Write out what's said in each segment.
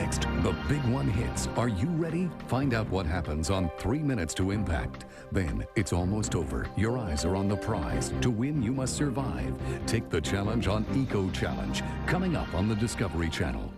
Next, the big one hits. Are you ready? Find out what happens on 3 minutes to impact. Then it's almost over. Your eyes are on the prize. To win, you must survive. Take the challenge on Eco Challenge, coming up on the Discovery Channel.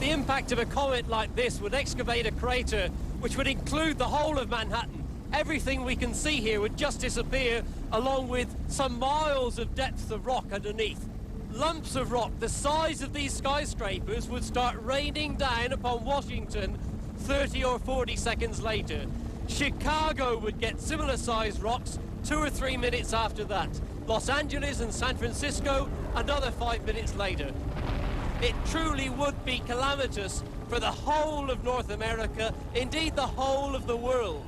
The impact of a comet like this would excavate a crater which would include the whole of Manhattan. Everything we can see here would just disappear, along with some miles of depth of rock underneath. Lumps of rock the size of these skyscrapers would start raining down upon Washington 30 or 40 seconds later. Chicago would get similar sized rocks 2 or 3 minutes after that. Los Angeles and San Francisco another 5 minutes later. It truly would be calamitous for the whole of North America, indeed the whole of the world.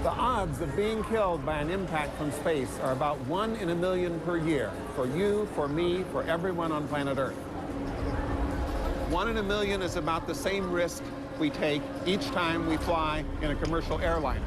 The odds of being killed by an impact from space are about 1 in a million per year, for you, for me, for everyone on planet Earth. 1 in a million is about the same risk we take each time we fly in a commercial airliner.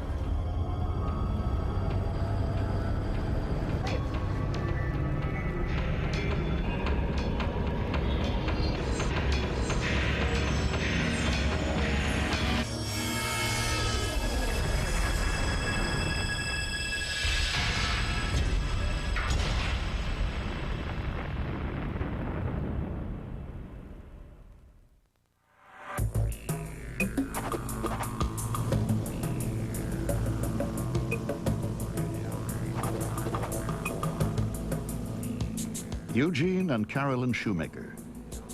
Eugene and Carolyn Shoemaker,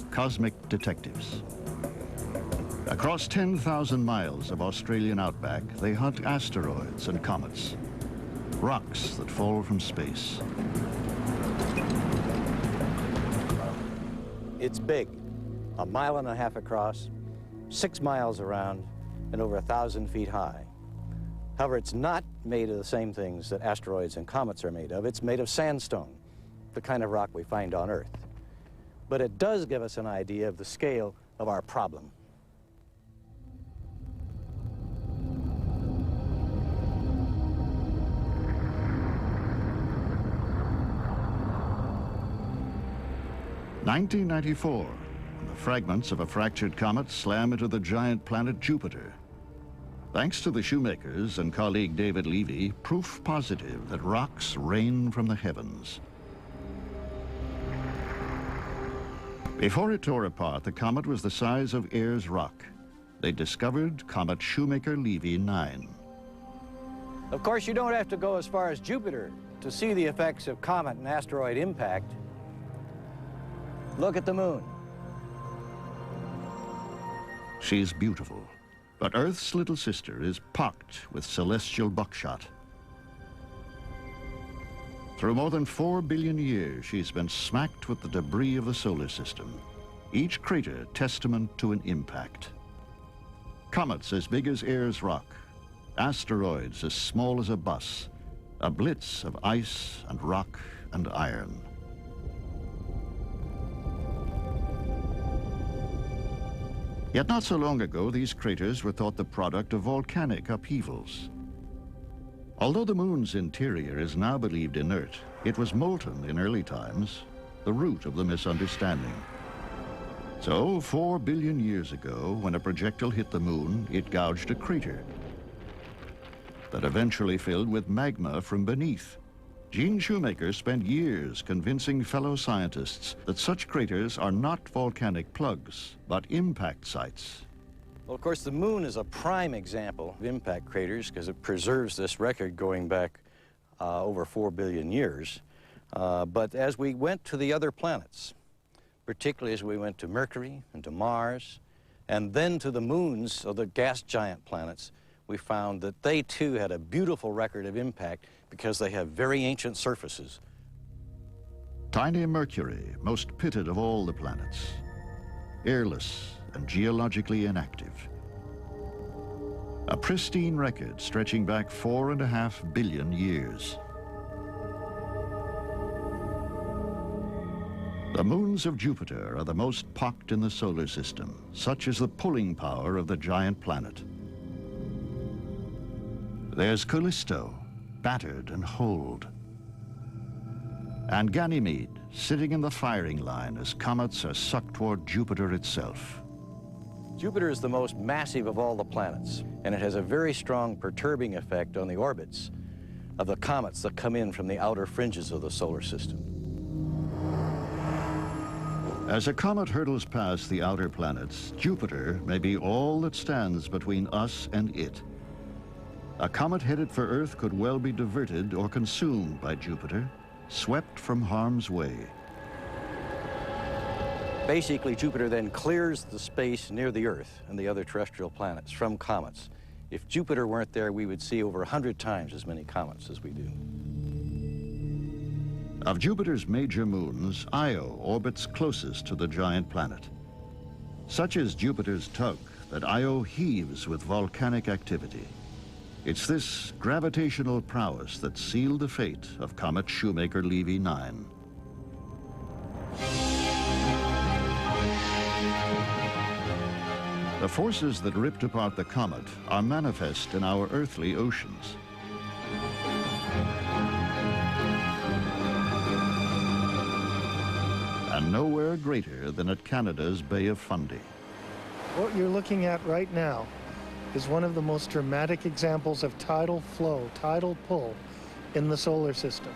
cosmic detectives. Across 10,000 miles of Australian outback, they hunt asteroids and comets, rocks that fall from space. It's big, 1.5 miles across, 6 miles around, and over 1,000 feet high. However, it's not made of the same things that asteroids and comets are made of. It's made of sandstone, the kind of rock we find on Earth. But it does give us an idea of the scale of our problem. In 1994, the fragments of a fractured comet slam into the giant planet Jupiter. Thanks to the Shoemakers and colleague David Levy, proof positive that rocks rain from the heavens. Before it tore apart, the comet was the size of Ayers Rock. They discovered comet Shoemaker-Levy 9. Of course, you don't have to go as far as Jupiter to see the effects of comet and asteroid impact. Look at the moon. She's beautiful, but Earth's little sister is pocked with celestial buckshot. Through more than 4 billion years, she's been smacked with the debris of the solar system, each crater testament to an impact. Comets as big as Ayers Rock, asteroids as small as a bus, a blitz of ice and rock and iron. Yet not so long ago, these craters were thought the product of volcanic upheavals. Although the moon's interior is now believed inert, it was molten in early times, the root of the misunderstanding. So, 4 billion years ago, when a projectile hit the moon, it gouged a crater that eventually filled with magma from beneath. Gene Shoemaker spent years convincing fellow scientists that such craters are not volcanic plugs, but impact sites. Well, of course, the moon is a prime example of impact craters because it preserves this record going back over 4 billion years. But as we went to the other planets, particularly as we went to Mercury and to Mars, and then to the moons of the gas giant planets, we found that they too had a beautiful record of impact because they have very ancient surfaces. Tiny Mercury, most pitted of all the planets. Airless and geologically inactive. A pristine record stretching back 4.5 billion years. The moons of Jupiter are the most pocked in the solar system. Such is the pulling power of the giant planet. There's Callisto, battered and holed. And Ganymede, sitting in the firing line as comets are sucked toward Jupiter itself. Jupiter is the most massive of all the planets, and it has a very strong perturbing effect on the orbits of the comets that come in from the outer fringes of the solar system. As a comet hurtles past the outer planets, Jupiter may be all that stands between us and it. A comet headed for Earth could well be diverted or consumed by Jupiter, swept from harm's way. Basically, Jupiter then clears the space near the Earth and the other terrestrial planets from comets. If Jupiter weren't there, we would see over 100 times as many comets as we do. Of Jupiter's major moons, Io orbits closest to the giant planet. Such is Jupiter's tug that Io heaves with volcanic activity. It's this gravitational prowess that sealed the fate of comet Shoemaker-Levy 9. The forces that ripped apart the comet are manifest in our earthly oceans. And nowhere greater than at Canada's Bay of Fundy. What you're looking at right now is one of the most dramatic examples of tidal flow, tidal pull in the solar system.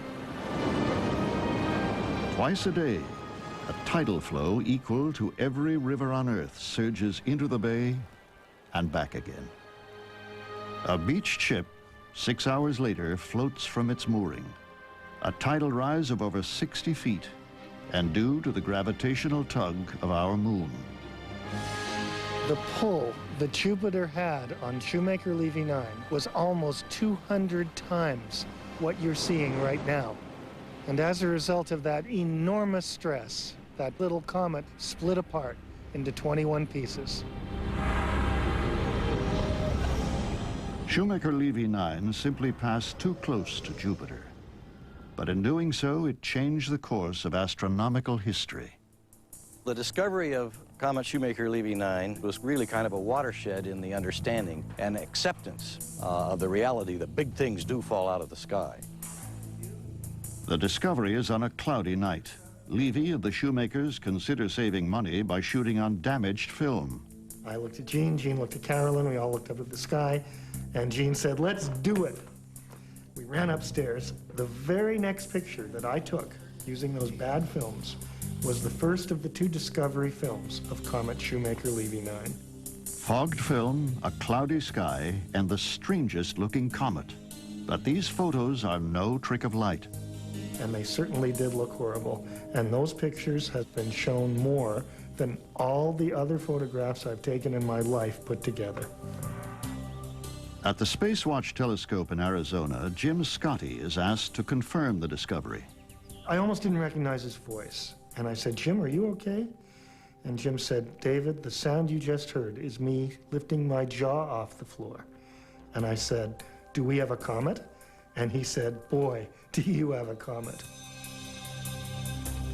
Twice a day, a tidal flow equal to every river on Earth surges into the bay and back again. A beached ship, 6 hours later, floats from its mooring. A tidal rise of over 60 feet, and due to the gravitational tug of our moon. The pull that Jupiter had on Shoemaker-Levy 9 was almost 200 times what you're seeing right now. And as a result of that enormous stress, that little comet split apart into 21 pieces. Shoemaker-Levy 9 simply passed too close to Jupiter. But in doing so, it changed the course of astronomical history. The discovery of comet Shoemaker-Levy 9 was really kind of a watershed in the understanding and acceptance of the reality that big things do fall out of the sky. The discovery is on a cloudy night. Levy and the Shoemakers consider saving money by shooting on damaged film. I looked at Jean looked at Carolyn, we all looked up at the sky, and Jean said, "Let's do it." We ran upstairs. The very next picture that I took using those bad films was the first of the 2 discovery films of comet Shoemaker-Levy 9. Fogged film, a cloudy sky, and the strangest looking comet. But these photos are no trick of light. And they certainly did look horrible. And those pictures have been shown more than all the other photographs I've taken in my life put together. At the Space Watch telescope in Arizona, Jim Scotty is asked to confirm the discovery. I almost didn't recognize his voice. And I said, "Jim, are you okay?" And Jim said, "David, the sound you just heard is me lifting my jaw off the floor." And I said, "Do we have a comet?" And he said, "Boy, do you have a comet."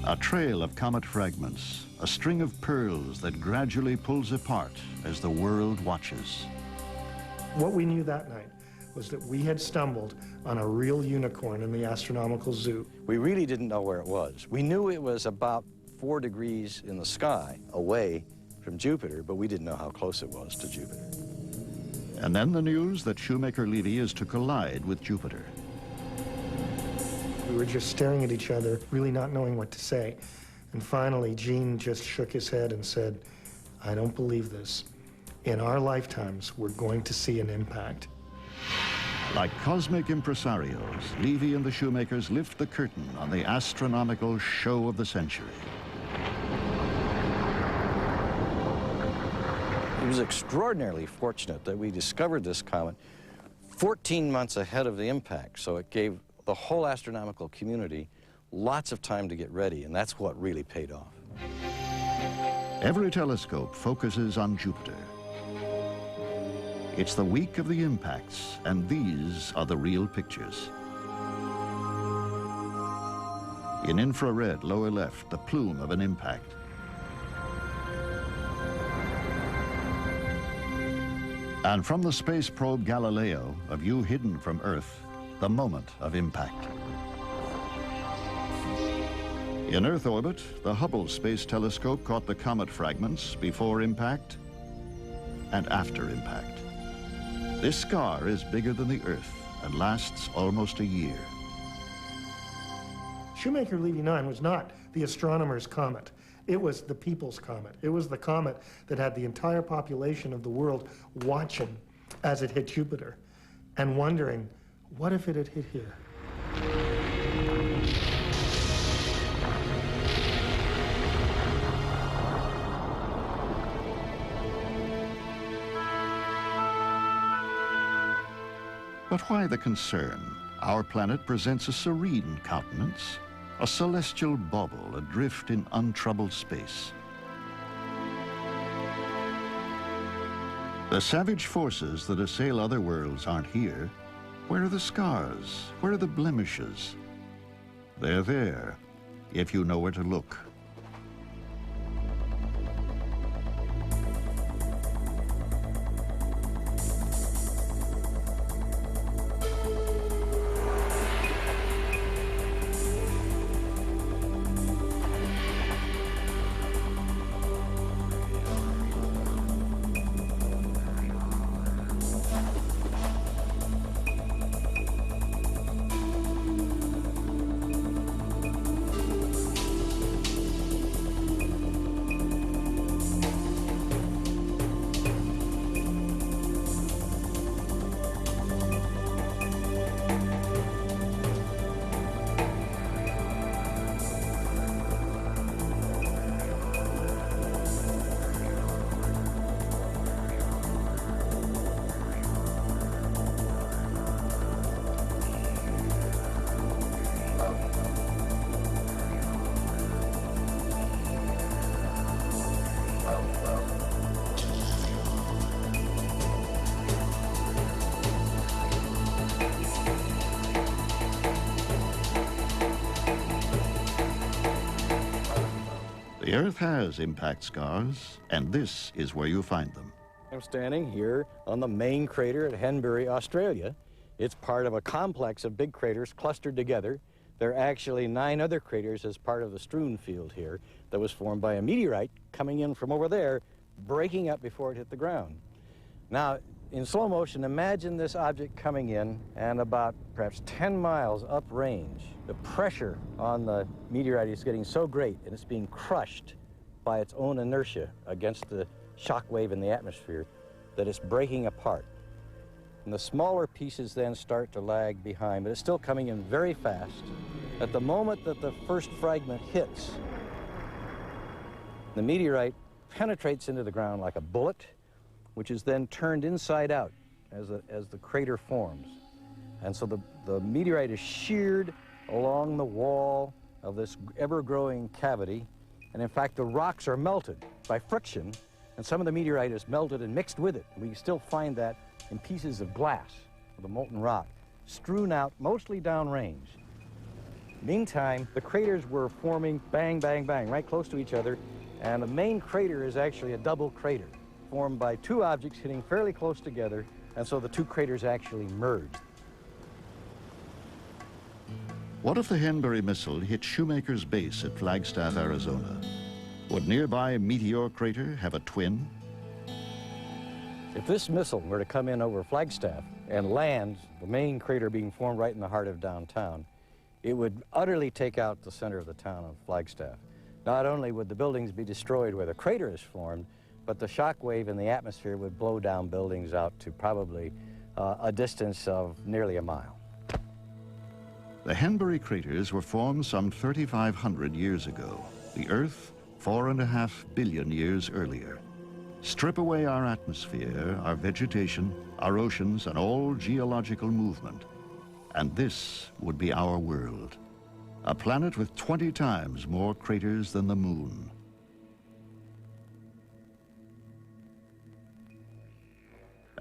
A trail of comet fragments, a string of pearls that gradually pulls apart as the world watches. What we knew that night was that we had stumbled on a real unicorn in the astronomical zoo. We really didn't know where it was. We knew it was about 4 degrees in the sky away from Jupiter, but we didn't know how close it was to Jupiter. And then the news that Shoemaker-Levy is to collide with Jupiter. We were just staring at each other, really not knowing what to say. And finally, Gene just shook his head and said, "I don't believe this. In our lifetimes, we're going to see an impact." Like cosmic impresarios, Levy and the Shoemakers lift the curtain on the astronomical show of the century. It was extraordinarily fortunate that we discovered this comet 14 months ahead of the impact, so it gave the whole astronomical community lots of time to get ready, and that's what really paid off. Every telescope focuses on Jupiter. It's the week of the impacts, and these are the real pictures. In infrared, lower left, the plume of an impact. And from the space probe Galileo, a view hidden from Earth, the moment of impact. In Earth orbit, the Hubble Space Telescope caught the comet fragments before impact and after impact. This scar is bigger than the Earth and lasts almost a year. Shoemaker-Levy 9 was not the astronomer's comet. It was the people's comet. It was the comet that had the entire population of the world watching as it hit Jupiter and wondering, what if it had hit here? But why the concern? Our planet presents a serene countenance, a celestial bauble adrift in untroubled space. The savage forces that assail other worlds aren't here. Where are the scars? Where are the blemishes? They're there, if you know where to look. The Earth has impact scars, and this is where you find them. I'm standing here on the main crater at Henbury, Australia. It's part of a complex of big craters clustered together. There are actually 9 other craters as part of the strewn field here that was formed by a meteorite coming in from over there, breaking up before it hit the ground. Now, in slow motion, imagine this object coming in and about perhaps 10 miles uprange. The pressure on the meteorite is getting so great and it's being crushed by its own inertia against the shock wave in the atmosphere that it's breaking apart. And the smaller pieces then start to lag behind, but it's still coming in very fast. At the moment that the first fragment hits, the meteorite penetrates into the ground like a bullet, which is then turned inside out as the crater forms. And so the meteorite is sheared along the wall of this ever-growing cavity, and in fact the rocks are melted by friction, and some of the meteorite is melted and mixed with it. We can still find that in pieces of glass, of the molten rock, strewn out mostly downrange. Meantime, the craters were forming bang, bang, bang, right close to each other, and the main crater is actually a double crater, formed by 2 objects hitting fairly close together, and so the 2 craters actually merged. What if the Henbury missile hit Shoemaker's base at Flagstaff, Arizona? Would nearby Meteor Crater have a twin? If this missile were to come in over Flagstaff and land, the main crater being formed right in the heart of downtown, it would utterly take out the center of the town of Flagstaff. Not only would the buildings be destroyed where the crater is formed, but the shock wave in the atmosphere would blow down buildings out to probably a distance of nearly a mile. The Henbury craters were formed some 3,500 years ago. The Earth, 4.5 billion years earlier. Strip away our atmosphere, our vegetation, our oceans, and all geological movement, and this would be our world. A planet with 20 times more craters than the Moon.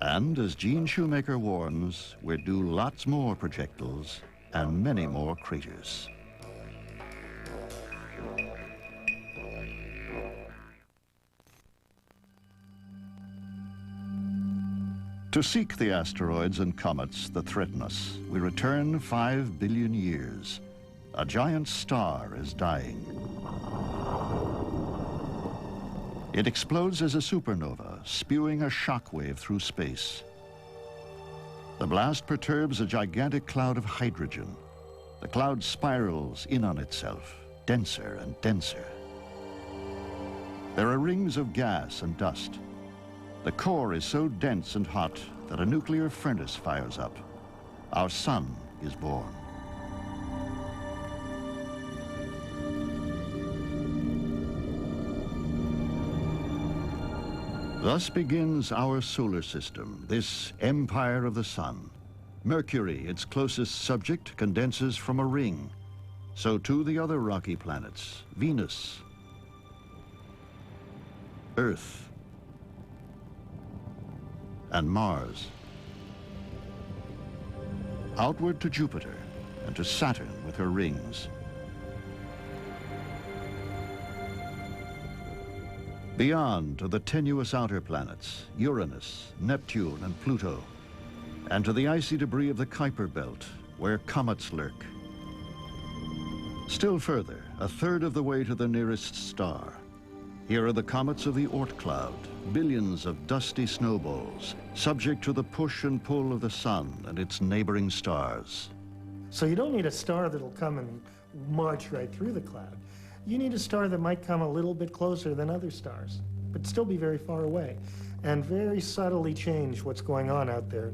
And as Gene Shoemaker warns, we're due lots more projectiles and many more craters. To seek the asteroids and comets that threaten us, we return 5 billion years. A giant star is dying. It explodes as a supernova, spewing a shock wave through space. The blast perturbs a gigantic cloud of hydrogen. The cloud spirals in on itself, denser and denser. There are rings of gas and dust. The core is so dense and hot that a nuclear furnace fires up. Our sun is born. Thus begins our solar system, this empire of the sun. Mercury, its closest subject, condenses from a ring. So too the other rocky planets, Venus, Earth, and Mars. Outward to Jupiter and to Saturn with her rings. Beyond to the tenuous outer planets, Uranus, Neptune, and Pluto, and to the icy debris of the Kuiper Belt, where comets lurk. Still further, a third of the way to the nearest star. Here are the comets of the Oort cloud, billions of dusty snowballs, subject to the push and pull of the sun and its neighboring stars. So you don't need a star that'll come and march right through the cloud. You need a star that might come a little bit closer than other stars, but still be very far away, and very subtly change what's going on out there.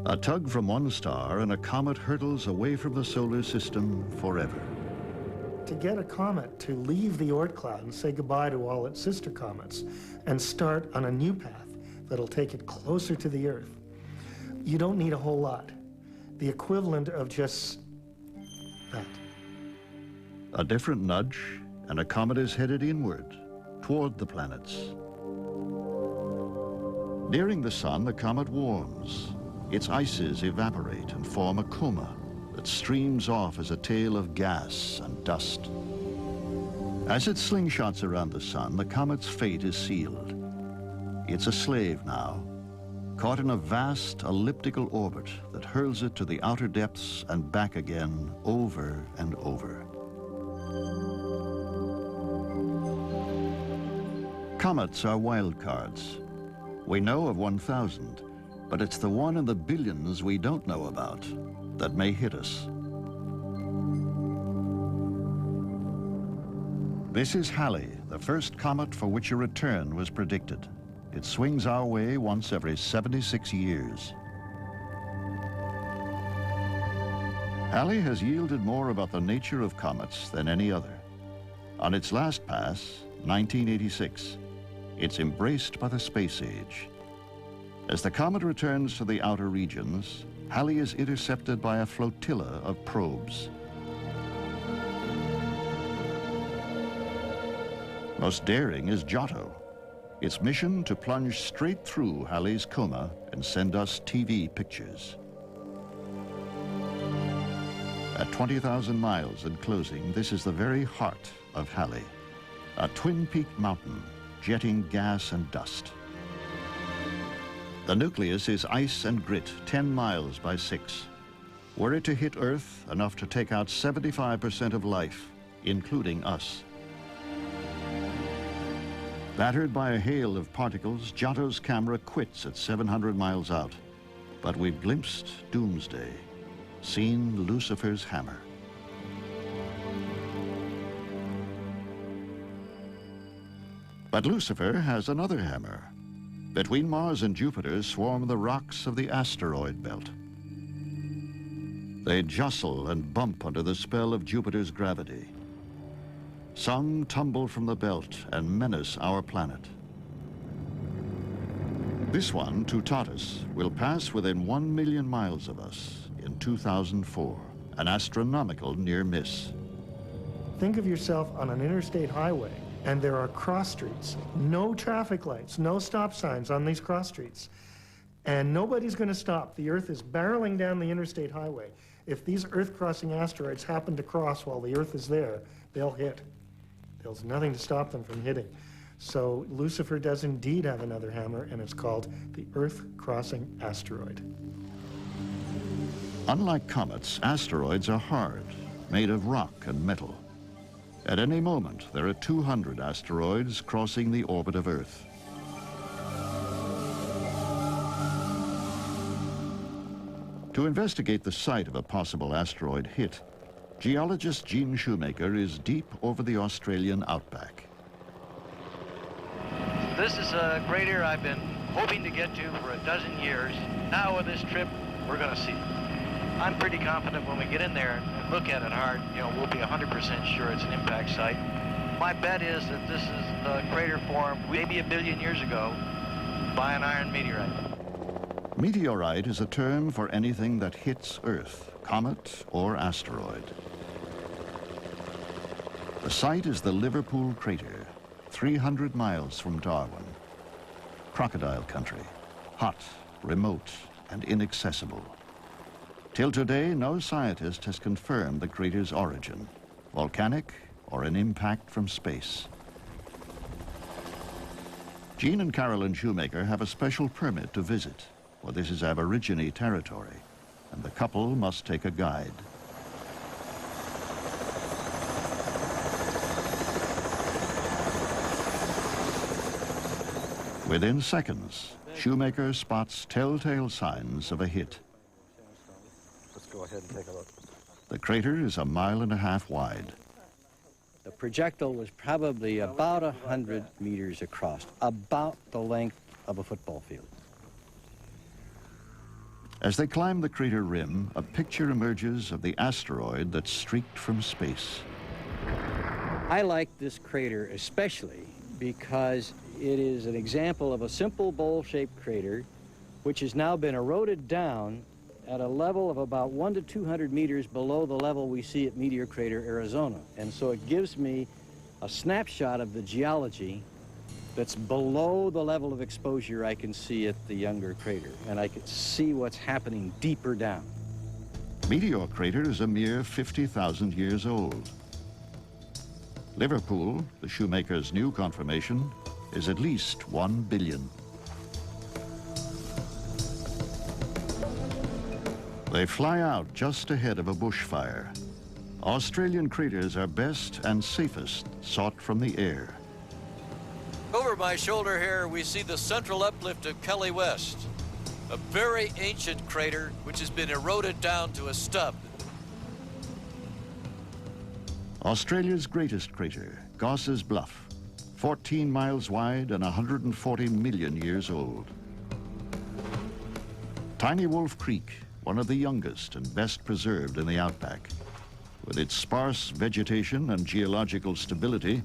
A tug from one star and a comet hurtles away from the solar system forever. To get a comet to leave the Oort cloud and say goodbye to all its sister comets and start on a new path that'll take it closer to the Earth, you don't need a whole lot. The equivalent of just that. A different nudge, and a comet is headed inward, toward the planets. Nearing the sun, the comet warms. Its ices evaporate and form a coma that streams off as a tail of gas and dust. As it slingshots around the sun, the comet's fate is sealed. It's a slave now, caught in a vast elliptical orbit that hurls it to the outer depths and back again over and over. Comets are wild cards. We know of 1,000, but it's the one in the billions we don't know about that may hit us. This is Halley, the first comet for which a return was predicted. It swings our way once every 76 years. Halley has yielded more about the nature of comets than any other. On its last pass, 1986, it's embraced by the space age. As the comet returns to the outer regions, Halley is intercepted by a flotilla of probes. Most daring is Giotto. Its mission to plunge straight through Halley's coma and send us TV pictures. At 20,000 miles and closing, this is the very heart of Halley, a twin-peaked mountain jetting gas and dust. The nucleus is ice and grit, 10 miles by 6. Were it to hit Earth, enough to take out 75% of life, including us. Battered by a hail of particles, Giotto's camera quits at 700 miles out. But we've glimpsed doomsday, seen Lucifer's hammer. But Lucifer has another hammer. Between Mars and Jupiter swarm the rocks of the asteroid belt. They jostle and bump under the spell of Jupiter's gravity. Some tumble from the belt and menace our planet. This one, Tutatis, will pass within 1 million miles of us in 2004, an astronomical near miss. Think of yourself on an interstate highway And there are cross streets, no traffic lights, no stop signs on these cross streets. And nobody's going to stop. The Earth is barreling down the interstate highway. If these Earth-crossing asteroids happen to cross while the Earth is there, they'll hit. There's nothing to stop them from hitting. So Lucifer does indeed have another hammer, and it's called the Earth-crossing asteroid. Unlike comets, asteroids are hard, made of rock and metal. At any moment, there are 200 asteroids crossing the orbit of Earth. To investigate the site of a possible asteroid hit, geologist Gene Shoemaker is deep over the Australian outback. This is a crater I've been hoping to get to for a dozen years. Now with this trip, we're going to see it. I'm pretty confident when we get in there and look at it hard, we'll be 100% sure it's an impact site. My bet is that this is a crater formed maybe 1 billion years ago by an iron meteorite. Meteorite is a term for anything that hits Earth, comet or asteroid. The site is the Liverpool crater, 300 miles from Darwin. Crocodile country, hot, remote, and inaccessible. Till today, no scientist has confirmed the crater's origin, volcanic or an impact from space. Gene and Carolyn Shoemaker have a special permit to visit, for this is Aborigine territory, and the couple must take a guide. Within seconds, Shoemaker spots telltale signs of a hit. Let's go ahead and take a look. The crater is 1.5 miles wide. The projectile was probably about 100 meters across, about the length of a football field. As they climb the crater rim, a picture emerges of the asteroid that streaked from space. I like this crater especially because it is an example of a simple bowl-shaped crater which has now been eroded down at a level of about 100 to 200 meters below the level we see at Meteor Crater, Arizona. And so it gives me a snapshot of the geology that's below the level of exposure I can see at the younger crater, and I can see what's happening deeper down. Meteor Crater is a mere 50,000 years old. Liverpool, the Shoemaker's new confirmation, is at least 1 billion. They fly out just ahead of a bushfire. Australian craters are best and safest sought from the air. Over my shoulder here, we see the central uplift of Kelly West, a very ancient crater which has been eroded down to a stub. Australia's greatest crater, Gosses Bluff, 14 miles wide and 140 million years old. Tiny Wolf Creek, one of the youngest and best preserved in the outback. With its sparse vegetation and geological stability,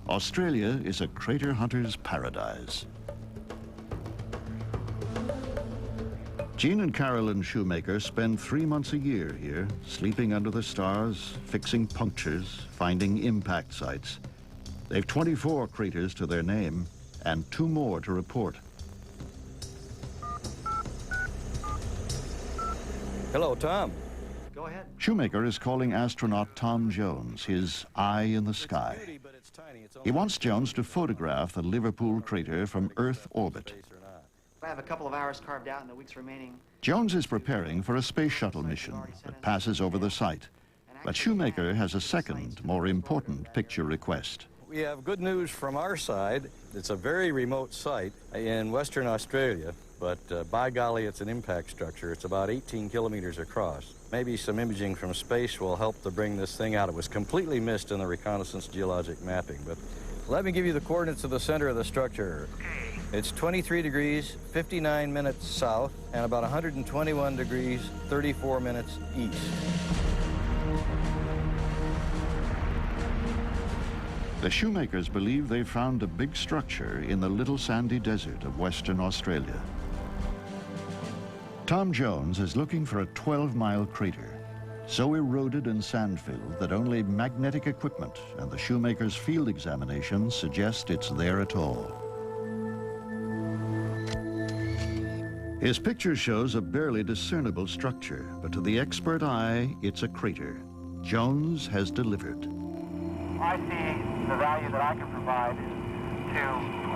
Australia is a crater hunter's paradise. Gene and Carolyn Shoemaker spend 3 months a year here, sleeping under the stars, fixing punctures, finding impact sites. They've 24 craters to their name and 2 more to report. Hello, Tom. Go ahead. Shoemaker is calling astronaut Tom Jones, his eye in the sky. He wants Jones to photograph the Liverpool crater from Earth orbit. I have a couple of hours carved out in the weeks remaining. Jones is preparing for a space shuttle mission that passes over the site. But Shoemaker has a second, more important picture request. We have good news from our side. It's a very remote site in Western Australia, but by golly, it's an impact structure. It's about 18 kilometers across. Maybe some imaging from space will help to bring this thing out. It was completely missed in the reconnaissance geologic mapping, but let me give you the coordinates of the center of the structure. Okay. It's 23 degrees, 59 minutes south, and about 121 degrees, 34 minutes east. The Shoemakers believe they found a big structure in the little sandy desert of Western Australia. Tom Jones is looking for a 12-mile crater. So eroded and sand-filled that only magnetic equipment and the Shoemaker's field examination suggest it's there at all. His picture shows a barely discernible structure, but to the expert eye, it's a crater. Jones has delivered. I see the value that I can provide to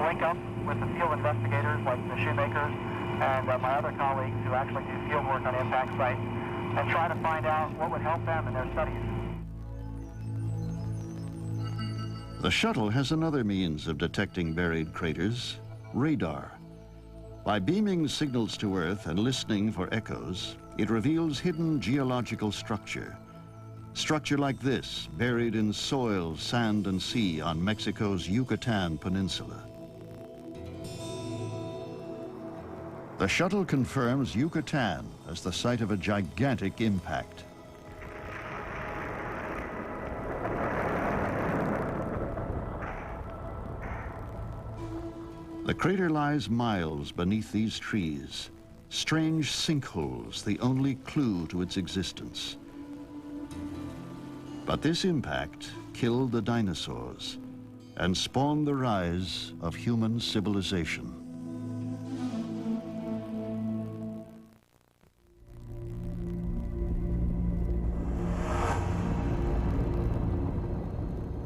link up with the field investigators like the Shoemakers and my other colleagues who actually do field work on impact sites and try to find out what would help them in their studies. The shuttle has another means of detecting buried craters, radar. By beaming signals to Earth and listening for echoes, it reveals hidden geological structure. Structure like this, buried in soil, sand, and sea on Mexico's Yucatan Peninsula. The shuttle confirms Yucatan as the site of a gigantic impact. The crater lies miles beneath these trees, strange sinkholes, the only clue to its existence. But this impact killed the dinosaurs and spawned the rise of human civilization.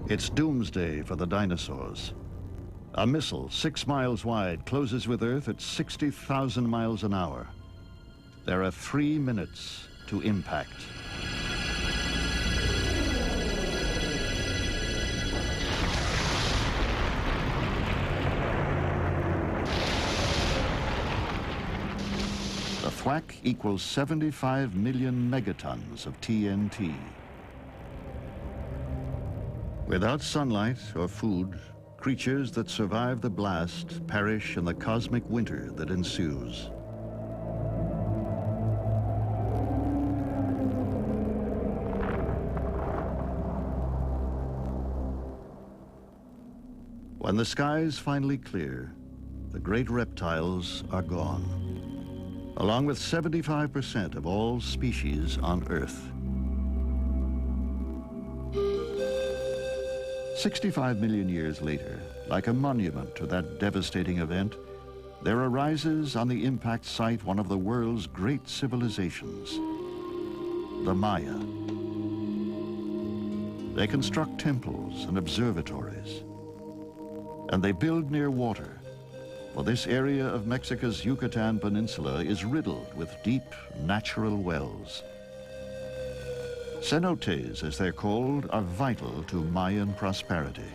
It's doomsday for the dinosaurs. A missile 6 miles wide closes with Earth at 60,000 miles an hour. There are 3 minutes to impact. The thwack equals 75 million megatons of TNT. Without sunlight or food, creatures that survive the blast perish in the cosmic winter that ensues. When the skies finally clear, the great reptiles are gone, along with 75% of all species on Earth. 65 million years later, like a monument to that devastating event, there arises on the impact site one of the world's great civilizations, the Maya. They construct temples and observatories, and they build near water, for this area of Mexico's Yucatan Peninsula is riddled with deep natural wells. Cenotes, as they're called, are vital to Mayan prosperity.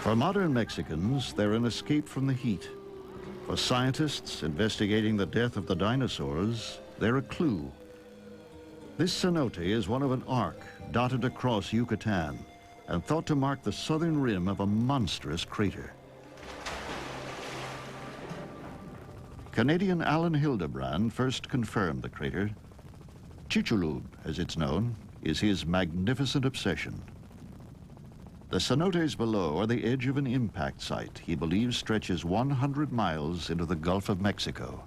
For modern Mexicans, they're an escape from the heat. For scientists investigating the death of the dinosaurs, they're a clue. This cenote is one of an arc dotted across Yucatan and thought to mark the southern rim of a monstrous crater. Canadian Alan Hildebrand first confirmed the crater. Chicxulub, as it's known, is his magnificent obsession. The cenotes below are the edge of an impact site he believes stretches 100 miles into the Gulf of Mexico.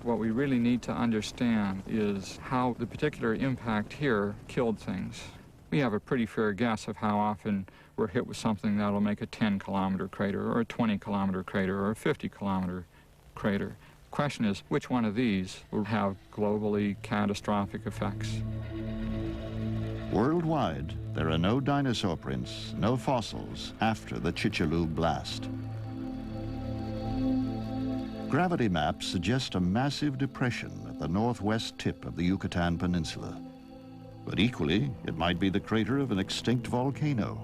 What we really need to understand is how the particular impact here killed things. We have a pretty fair guess of how often we're hit with something that'll make a 10-kilometer crater, or a 20-kilometer crater, or a 50-kilometer crater. The question is, which one of these will have globally catastrophic effects? Worldwide, there are no dinosaur prints, no fossils after the Chicxulub blast. Gravity maps suggest a massive depression at the northwest tip of the Yucatan Peninsula. But equally, it might be the crater of an extinct volcano.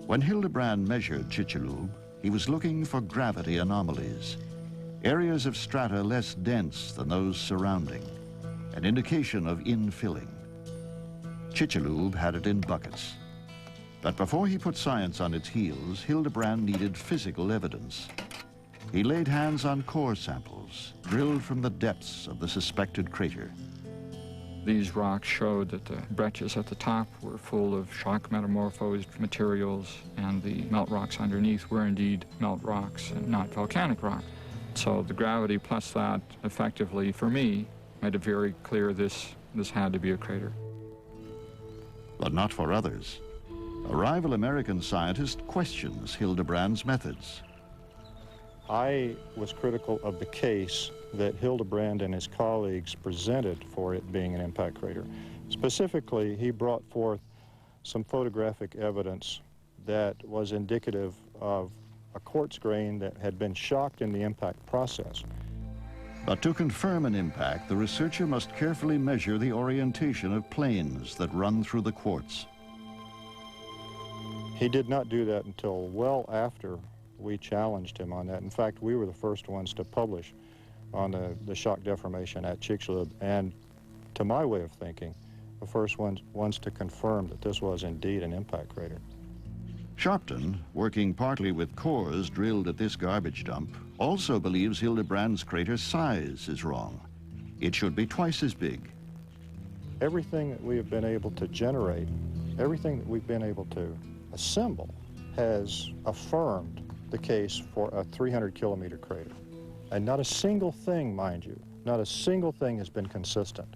When Hildebrand measured Chicxulub, he was looking for gravity anomalies, areas of strata less dense than those surrounding, an indication of infilling. Chicxulub had it in buckets. But before he put science on its heels, Hildebrand needed physical evidence. He laid hands on core samples, drilled from the depths of the suspected crater. These rocks showed that the breccias at the top were full of shock metamorphosed materials, and the melt rocks underneath were indeed melt rocks and not volcanic rock. So the gravity plus that effectively, for me, made it very clear this had to be a crater. But not for others. A rival American scientist questions Hildebrand's methods. I was critical of the case that Hildebrand and his colleagues presented for it being an impact crater. Specifically, he brought forth some photographic evidence that was indicative of a quartz grain that had been shocked in the impact process. But to confirm an impact, the researcher must carefully measure the orientation of planes that run through the quartz. He did not do that until well after we challenged him on that. In fact, we were the first ones to publish on the shock deformation at Chicxulub, and to my way of thinking, the first ones to confirm that this was indeed an impact crater. Sharpton, working partly with cores drilled at this garbage dump, also believes Hildebrand's crater's size is wrong. It should be twice as big. Everything that we have been able to generate, everything that we've been able to assemble, has affirmed the case for a 300-kilometer crater. And not a single thing, mind you, not a single thing has been consistent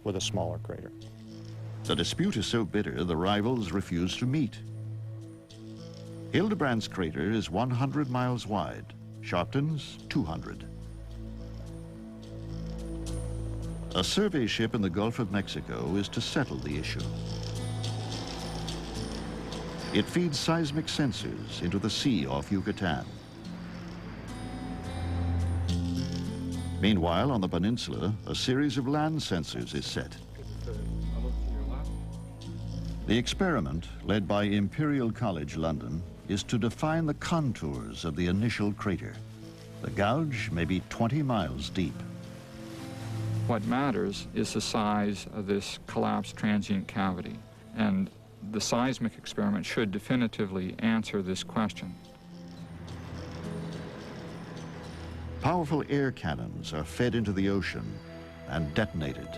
with a smaller crater. The dispute is so bitter, the rivals refuse to meet. Hildebrand's crater is 100 miles wide, Sharpton's 200. A survey ship in the Gulf of Mexico is to settle the issue. It feeds seismic sensors into the sea off Yucatan. Meanwhile, on the peninsula, a series of land sensors is set. The experiment, led by Imperial College London, is to define the contours of the initial crater. The gouge may be 20 miles deep. What matters is the size of this collapsed transient cavity, and the seismic experiment should definitively answer this question. Powerful air cannons are fed into the ocean and detonated.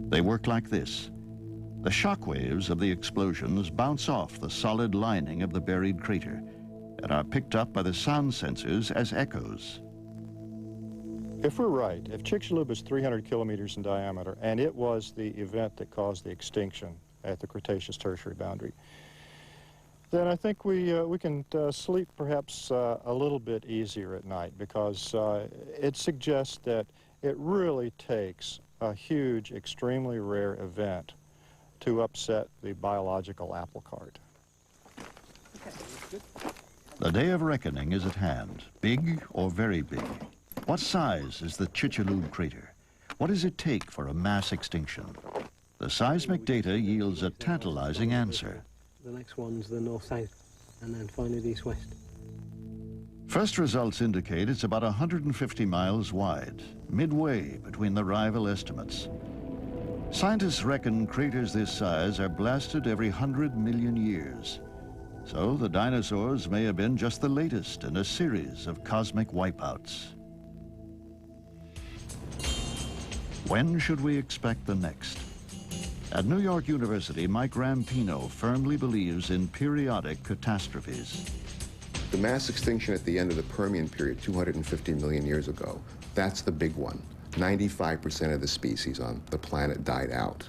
They work like this. The shock waves of the explosions bounce off the solid lining of the buried crater and are picked up by the sound sensors as echoes. If we're right, if Chicxulub is 300 kilometers in diameter, and it was the event that caused the extinction at the Cretaceous-Tertiary boundary, then I think we can sleep perhaps a little bit easier at night, because it suggests that it really takes a huge, extremely rare event to upset the biological apple cart. The day of reckoning is at hand, big or very big. What size is the Chicxulub crater? What does it take for a mass extinction? The seismic data yields a tantalizing answer. The next one's the north-south, and then finally the east-west. First results indicate it's about 150 miles wide, midway between the rival estimates. Scientists reckon craters this size are blasted every 100 million years. So the dinosaurs may have been just the latest in a series of cosmic wipeouts. When should we expect the next? At New York University, Mike Rampino firmly believes in periodic catastrophes. The mass extinction at the end of the Permian period, 250 million years ago, that's the big one. 95% of the species on the planet died out.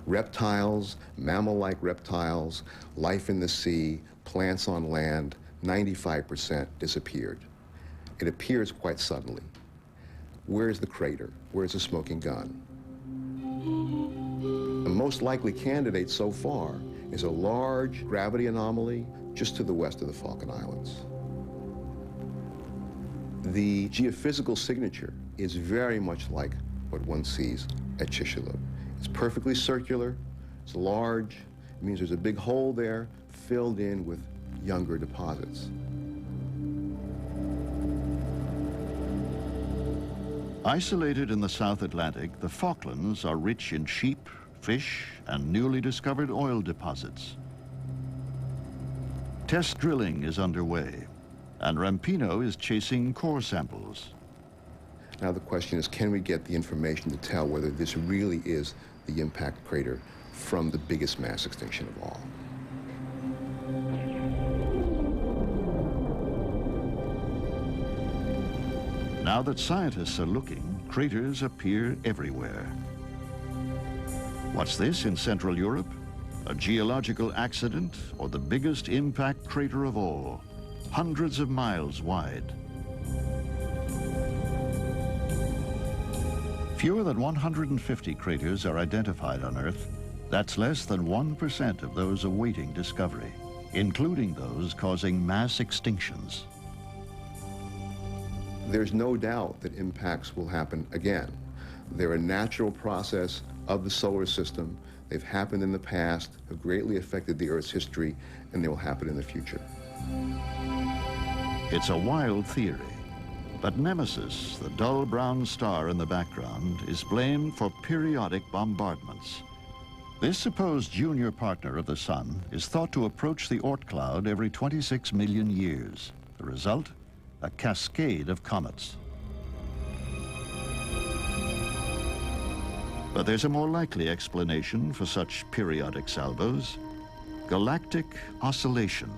Reptiles, mammal-like reptiles, life in the sea, plants on land, 95% disappeared. It appears quite suddenly. Where's the crater? Where's the smoking gun? The most likely candidate so far is a large gravity anomaly just to the west of the Falkland Islands. The geophysical signature is very much like what one sees at Chicxulub. It's perfectly circular, it's large, it means there's a big hole there filled in with younger deposits. Isolated in the South Atlantic, the Falklands are rich in sheep, fish, and newly discovered oil deposits. Test drilling is underway, and Rampino is chasing core samples. Now the question is, can we get the information to tell whether this really is the impact crater from the biggest mass extinction of all? now that scientists are looking, craters appear everywhere. What's this in Central Europe? A geological accident or the biggest impact crater of all, hundreds of miles wide? Fewer than 150 craters are identified on Earth. That's less than 1% of those awaiting discovery, including those causing mass extinctions. There's no doubt that impacts will happen again. They're a natural process of the solar system. They've happened in the past, have greatly affected the Earth's history, and they will happen in the future. It's a wild theory, but Nemesis, the dull brown star in the background, is blamed for periodic bombardments. This supposed junior partner of the Sun is thought to approach the Oort cloud every 26 million years. The result? A cascade of comets. But there's a more likely explanation for such periodic salvos: galactic oscillation.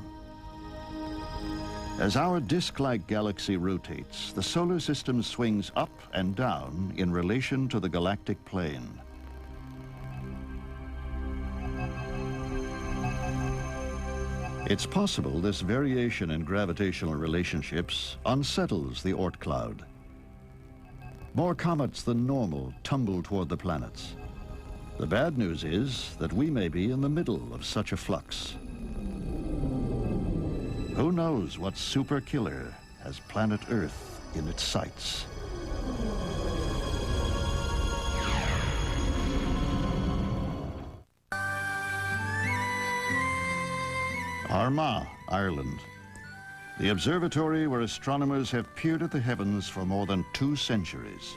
As our disk-like galaxy rotates, the solar system swings up and down in relation to the galactic plane. It's possible this variation in gravitational relationships unsettles the Oort cloud. More comets than normal tumble toward the planets. The bad news is that we may be in the middle of such a flux. Who knows what super killer has planet Earth in its sights? Armagh, Ireland. The observatory where astronomers have peered at the heavens for more than 2 centuries.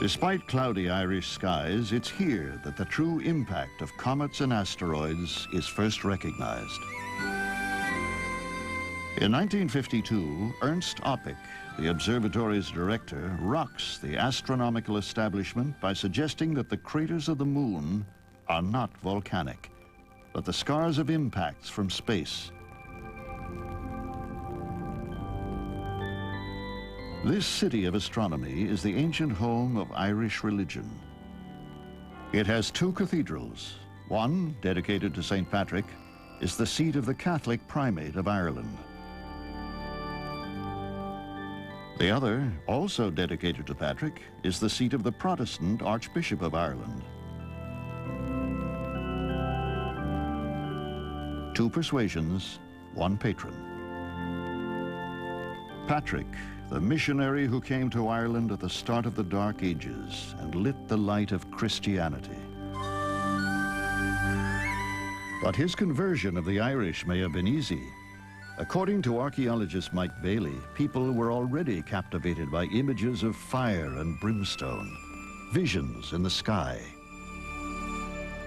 Despite cloudy Irish skies, it's here that the true impact of comets and asteroids is first recognized. In 1952, Ernst Oppik, the observatory's director, rocks the astronomical establishment by suggesting that the craters of the moon are not volcanic, but the scars of impacts from space. This city of astronomy is the ancient home of Irish religion. It has 2 cathedrals. One, dedicated to St. Patrick, is the seat of the Catholic Primate of Ireland. The other, also dedicated to Patrick, is the seat of the Protestant Archbishop of Ireland. 2 persuasions, 1 patron. Patrick, the missionary who came to Ireland at the start of the Dark Ages and lit the light of Christianity. But his conversion of the Irish may have been easy. According to archaeologist Mike Bailey, people were already captivated by images of fire and brimstone, visions in the sky.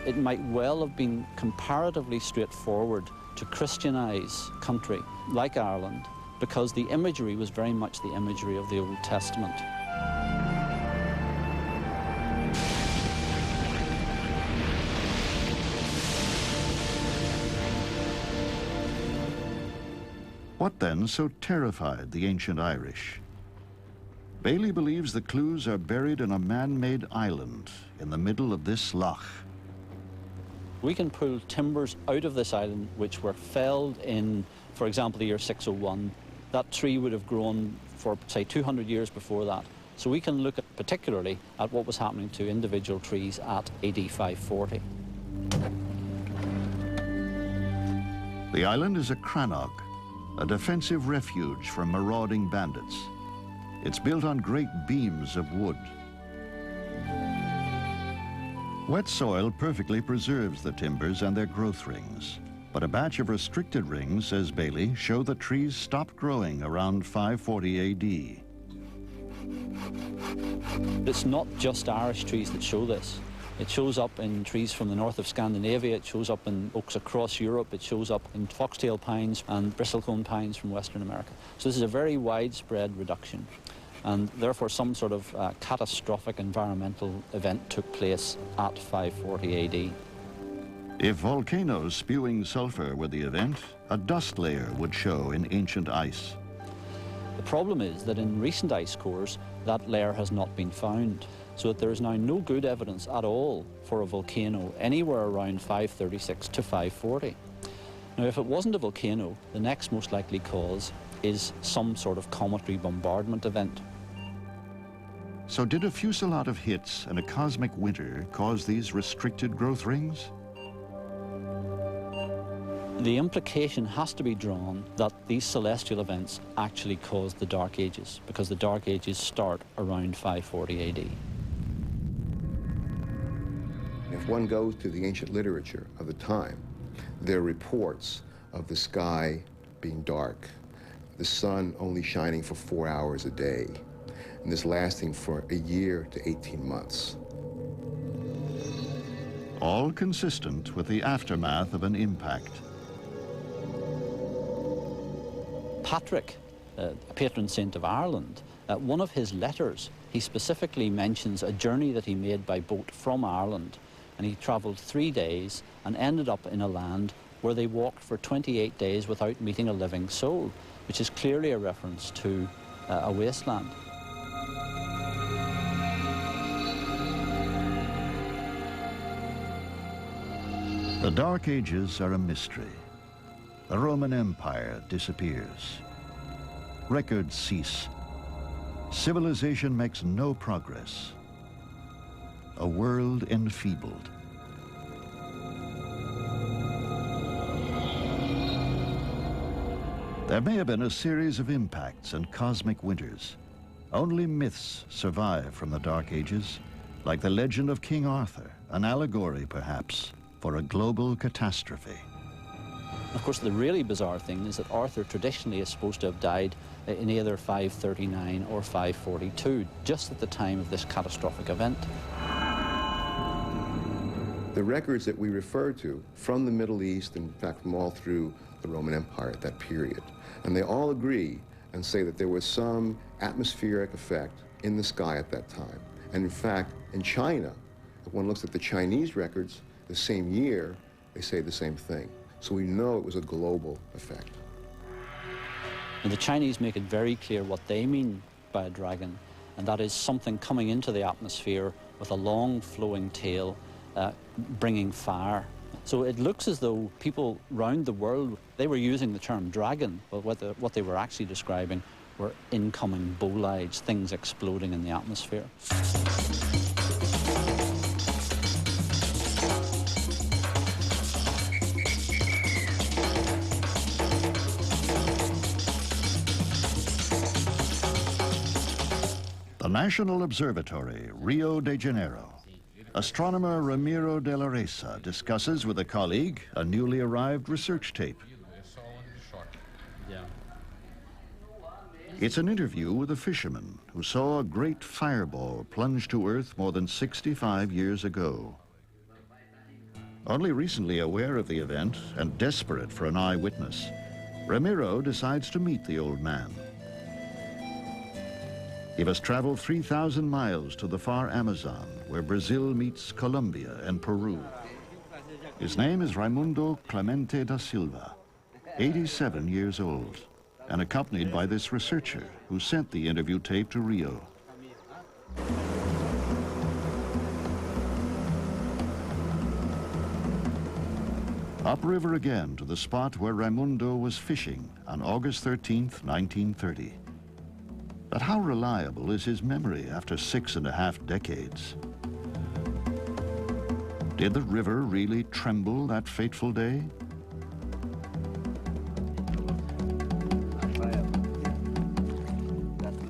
It might well have been comparatively straightforward to Christianize a country like Ireland, because the imagery was very much the imagery of the Old Testament. What then so terrified the ancient Irish? Bailey believes the clues are buried in a man-made island in the middle of this loch. We can pull timbers out of this island which were felled in, for example, the year 601. That tree would have grown for, say, 200 years before that. So we can look at, particularly at what was happening to individual trees at AD 540. The island is a crannog, a defensive refuge from marauding bandits. It's built on great beams of wood. Wet soil perfectly preserves the timbers and their growth rings. But a batch of restricted rings, says Bailey, show the trees stopped growing around 540 AD. It's not just Irish trees that show this. It shows up in trees from the north of Scandinavia, it shows up in oaks across Europe, it shows up in foxtail pines and bristlecone pines from Western America. So this is a very widespread reduction, and therefore some sort of catastrophic environmental event took place at 540 AD. If volcanoes spewing sulfur were the event, a dust layer would show in ancient ice. The problem is that in recent ice cores, that layer has not been found, so that there is now no good evidence at all for a volcano anywhere around 536 to 540. Now, if it wasn't a volcano, the next most likely cause is some sort of cometary bombardment event. So did a fusillade of hits and a cosmic winter cause these restricted growth rings? The implication has to be drawn that these celestial events actually caused the Dark Ages, because the Dark Ages start around 540 AD. If one goes to the ancient literature of the time, there are reports of the sky being dark, the sun only shining for 4 hours a day, and this lasting for a year to 18 months. All consistent with the aftermath of an impact. Patrick, a patron saint of Ireland, one of his letters, he specifically mentions a journey that he made by boat from Ireland, and he travelled 3 days and ended up in a land where they walked for 28 days without meeting a living soul, which is clearly a reference to a wasteland. The Dark Ages are a mystery. The Roman Empire disappears. Records cease. Civilization makes no progress. A world enfeebled. There may have been a series of impacts and cosmic winters. Only myths survive from the Dark Ages, like the legend of King Arthur, an allegory perhaps for a global catastrophe. Of course, the really bizarre thing is that Arthur traditionally is supposed to have died in either 539 or 542, just at the time of this catastrophic event. The records that we refer to from the Middle East, in fact from all through the Roman Empire at that period, and they all agree and say that there was some atmospheric effect in the sky at that time. And in fact, in China, if one looks at the Chinese records, the same year, they say the same thing. So we know it was a global effect. And the Chinese make it very clear what they mean by a dragon, and that is something coming into the atmosphere with a long flowing tail, bringing fire. So it looks as though people around the world, they were using the term dragon, but what they were actually describing were incoming bolides, things exploding in the atmosphere. The National Observatory, Rio de Janeiro. Astronomer Ramiro de la Reza discusses with a colleague a newly arrived research tape. It's an interview with a fisherman who saw a great fireball plunge to Earth more than 65 years ago. Only recently aware of the event and desperate for an eyewitness, Ramiro decides to meet the old man. He must travel 3,000 miles to the far Amazon, where Brazil meets Colombia and Peru. His name is Raimundo Clemente da Silva, 87 years old, and accompanied by this researcher who sent the interview tape to Rio. Upriver again to the spot where Raimundo was fishing on August 13th, 1930. But how reliable is his memory after 6.5 decades? Did the river really tremble that fateful day?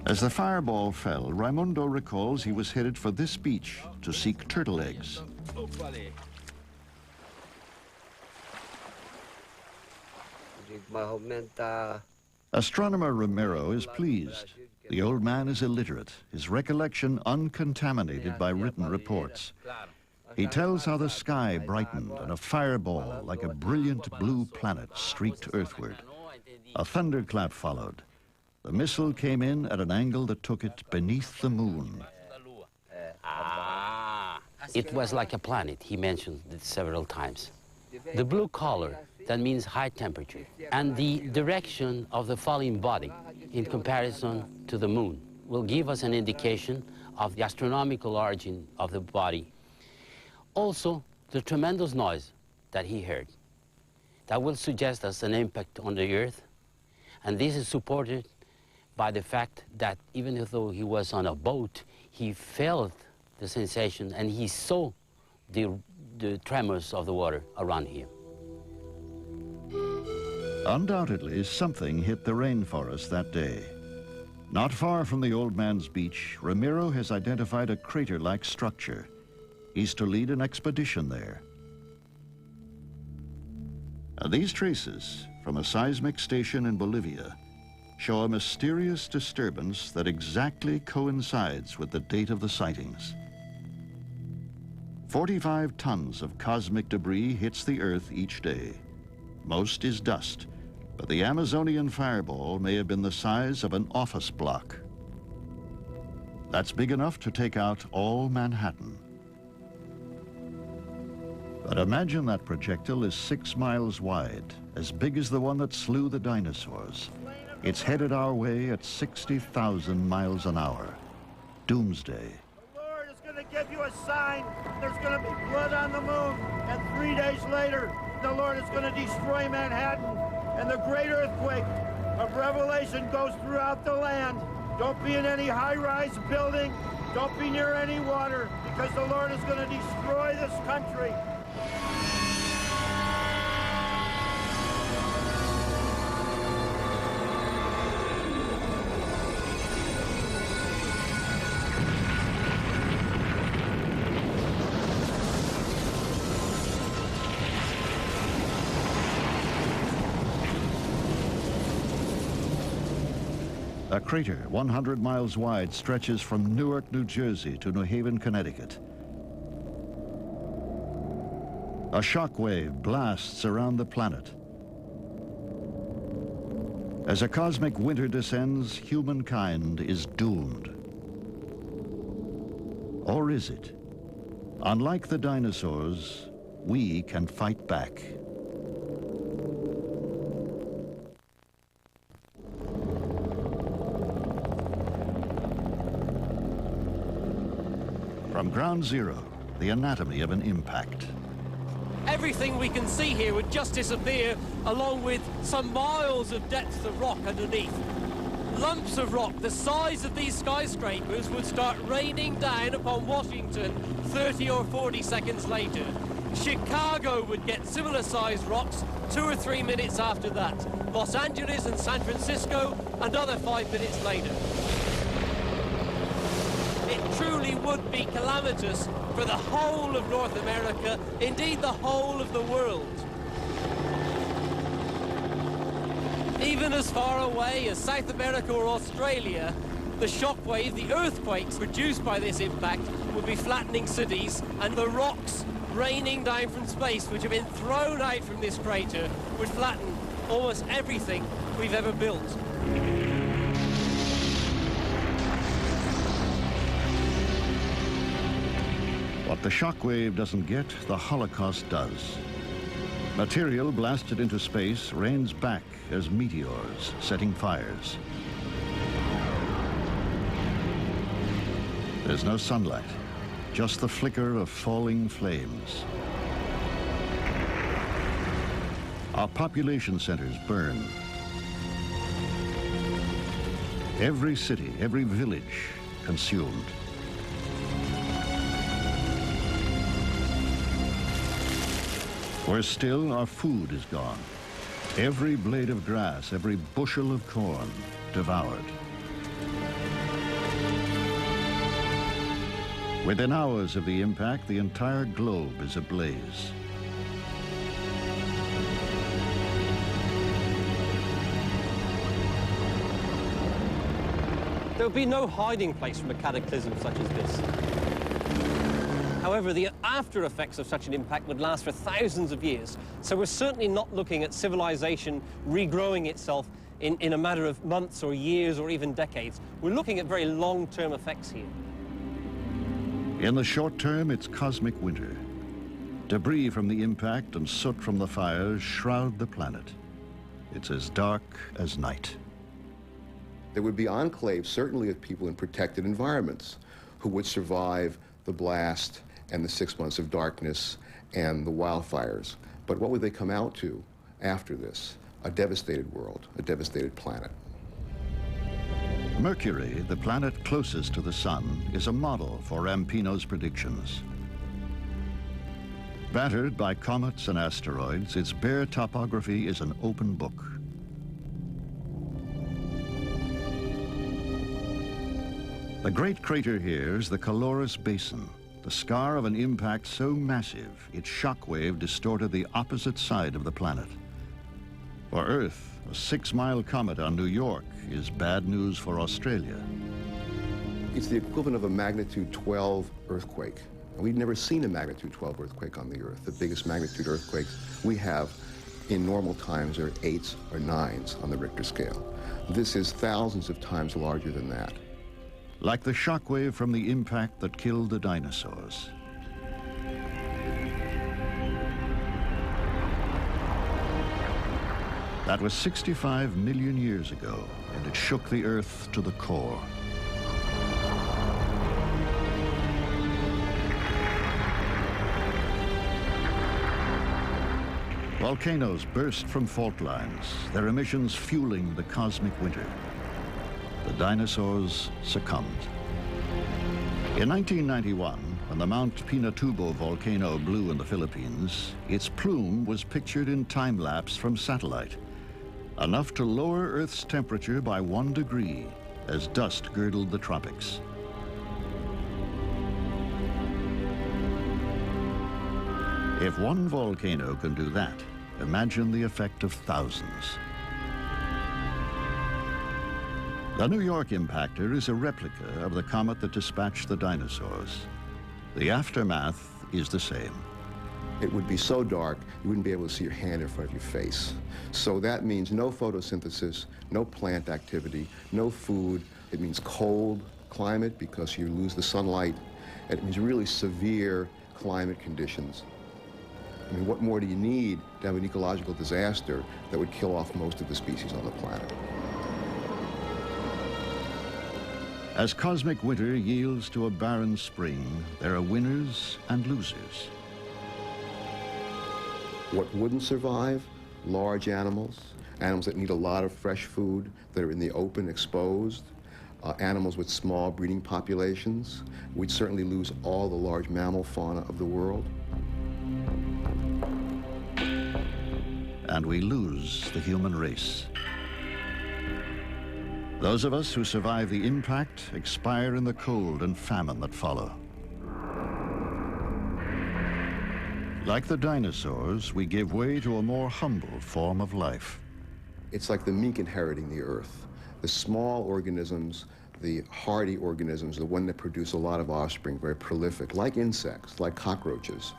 As the fireball fell, Raimundo recalls he was headed for this beach to seek turtle eggs. Astronomer Ramiro is pleased. The old man is illiterate, his recollection uncontaminated by written reports. He tells how the sky brightened and a fireball like a brilliant blue planet streaked earthward. A thunderclap followed. The missile came in at an angle that took it beneath the moon. It was like a planet, he mentioned it several times. The blue color, that means high temperature. And the direction of the falling body in comparison to the moon will give us an indication of the astronomical origin of the body. Also, the tremendous noise that he heard. That will suggest us an impact on the Earth, and this is supported by the fact that even though he was on a boat, he felt the sensation and he saw the tremors of the water around him. Undoubtedly, something hit the rainforest that day. Not far from the Old Man's Beach, Ramiro has identified a crater-like structure. He's to lead an expedition there. These traces from a seismic station in Bolivia show a mysterious disturbance that exactly coincides with the date of the sightings. 45 tons of cosmic debris hits the Earth each day. Most is dust, but the Amazonian fireball may have been the size of an office block. That's big enough to take out all Manhattan. But imagine that projectile is 6 miles wide, as big as the one that slew the dinosaurs. It's headed our way at 60,000 miles an hour. Doomsday. The Lord is going to give you a sign. There's going to be blood on the moon. And 3 days later, the Lord is going to destroy Manhattan. And the great earthquake of Revelation goes throughout the land. Don't be in any high-rise building. Don't be near any water, because the Lord is going to destroy this country. A crater 100 miles wide stretches from Newark, New Jersey to New Haven, Connecticut. A shock wave blasts around the planet. As a cosmic winter descends, humankind is doomed. Or is it? Unlike the dinosaurs, we can fight back. From ground zero, the anatomy of an impact. Everything we can see here would just disappear, along with some miles of depth of rock underneath. Lumps of rock the size of these skyscrapers would start raining down upon Washington 30 or 40 seconds later. Chicago would get similar-sized rocks 2 or 3 minutes after that. Los Angeles and San Francisco another 5 minutes later. It truly would be calamitous for the whole of North America, indeed the whole of the world. Even as far away as South America or Australia, the shockwave, the earthquakes produced by this impact would be flattening cities, and the rocks raining down from space, which have been thrown out from this crater, would flatten almost everything we've ever built. What the shockwave doesn't get, the Holocaust does. Material blasted into space rains back as meteors, setting fires. There's no sunlight, just the flicker of falling flames. Our population centers burn. Every city, every village consumed. Worse still, our food is gone. Every blade of grass, every bushel of corn devoured. Within hours of the impact, the entire globe is ablaze. There would be no hiding place from a cataclysm such as this. However, the after effects of such an impact would last for thousands of years, so we're certainly not looking at civilization regrowing itself in a matter of months or years or even decades. We're looking at very long-term effects here. In the short term, it's cosmic winter. Debris from the impact and soot from the fires shroud the planet. It's as dark as night. There would be enclaves, certainly of people in protected environments, who would survive the blast and the 6 months of darkness and the wildfires. But what would they come out to after this? A devastated world, a devastated planet. Mercury, the planet closest to the Sun, is a model for Rampino's predictions. Battered by comets and asteroids, its bare topography is an open book. The great crater here is the Calorus Basin, the scar of an impact so massive its shockwave distorted the opposite side of the planet. For Earth, a 6-mile comet on New York is bad news for Australia. It's the equivalent of a magnitude 12 earthquake. And we've never seen a magnitude 12 earthquake on the Earth. The biggest magnitude earthquakes we have in normal times are 8s or 9s on the Richter scale. This is thousands of times larger than that. Like the shockwave from the impact that killed the dinosaurs. That was 65 million years ago, and it shook the Earth to the core. Volcanoes burst from fault lines, their emissions fueling the cosmic winter. The dinosaurs succumbed. In 1991, when the Mount Pinatubo volcano blew in the Philippines, its plume was pictured in time-lapse from satellite, enough to lower Earth's temperature by 1 degree as dust girdled the tropics. If one volcano can do that, imagine the effect of thousands. The New York impactor is a replica of the comet that dispatched the dinosaurs. The aftermath is the same. It would be so dark, you wouldn't be able to see your hand in front of your face. So that means no photosynthesis, no plant activity, no food. It means cold climate because you lose the sunlight. And it means really severe climate conditions. I mean, what more do you need to have an ecological disaster that would kill off most of the species on the planet? As cosmic winter yields to a barren spring, there are winners and losers. What wouldn't survive? Large animals, animals that need a lot of fresh food, that are in the open, exposed, animals with small breeding populations. We'd certainly lose all the large mammal fauna of the world. And we lose the human race. Those of us who survive the impact expire in the cold and famine that follow. Like the dinosaurs, we give way to a more humble form of life. It's like the meek inheriting the Earth. The small organisms, the hardy organisms, the one that produce a lot of offspring, very prolific, like insects, like cockroaches.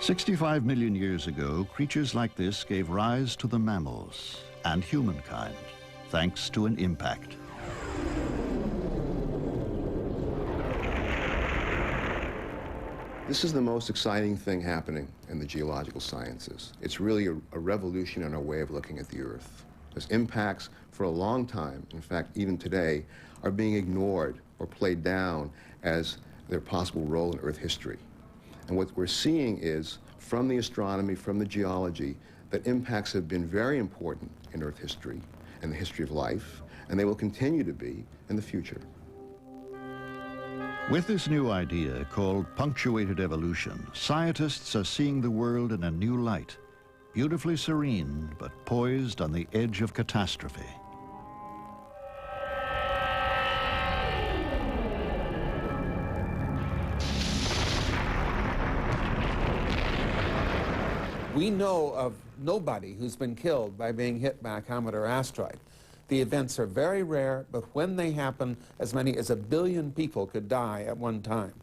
"65 million years ago, creatures like this gave rise to the mammals and humankind, thanks to an impact. This is the most exciting thing happening in the geological sciences. It's really a revolution in our way of looking at the Earth. Those impacts, for a long time, in fact, even today, are being ignored or played down as their possible role in Earth history. And what we're seeing is, from the astronomy, from the geology, that impacts have been very important in Earth history and the history of life, and they will continue to be in the future. With this new idea called punctuated evolution, scientists are seeing the world in a new light, beautifully serene, but poised on the edge of catastrophe. We know of nobody who's been killed by being hit by a comet or asteroid. The events are very rare, but when they happen, as many as 1 billion people could die at one time.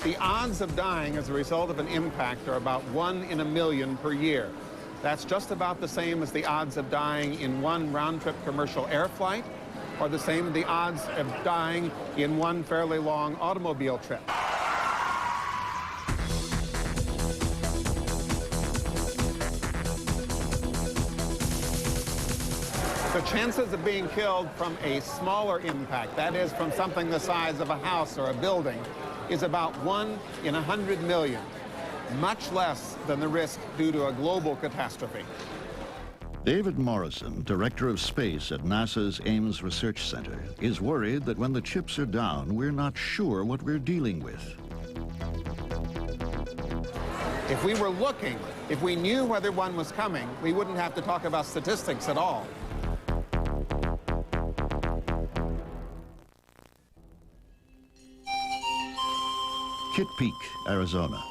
The odds of dying as a result of an impact are about 1 in a million per year. That's just about the same as the odds of dying in one round-trip commercial air flight, or the same as the odds of dying in one fairly long automobile trip. The chances of being killed from a smaller impact, that is, from something the size of a house or a building, is about 1 in 100 million, much less than the risk due to a global catastrophe. David Morrison, director of space at NASA's Ames Research Center, is worried that when the chips are down, we're not sure what we're dealing with. If we were looking, if we knew whether one was coming, we wouldn't have to talk about statistics at all. Kitt Peak, Arizona.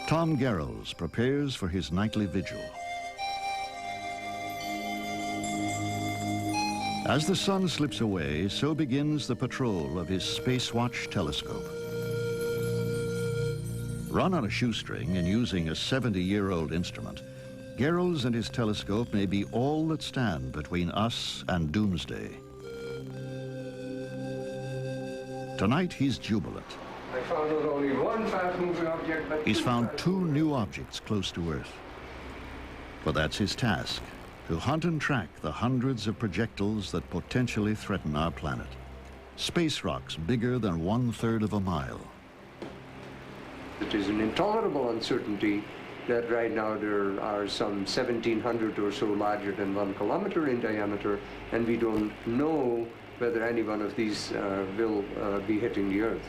Tom Garrels prepares for his nightly vigil. As the sun slips away, so begins the patrol of his Spacewatch telescope. Run on a shoestring and using a 70-year-old instrument, Garrels and his telescope may be all that stand between us and doomsday. Tonight, he's jubilant. I found not only one fast-moving object, but He's found 2 new objects close to Earth. But that's his task, to hunt and track the hundreds of projectiles that potentially threaten our planet. Space rocks bigger than 1/3 of a mile. it is an intolerable uncertainty that right now there are some 1,700 or so larger than 1 kilometer in diameter, and we don't know whether any one of these will be hitting the Earth.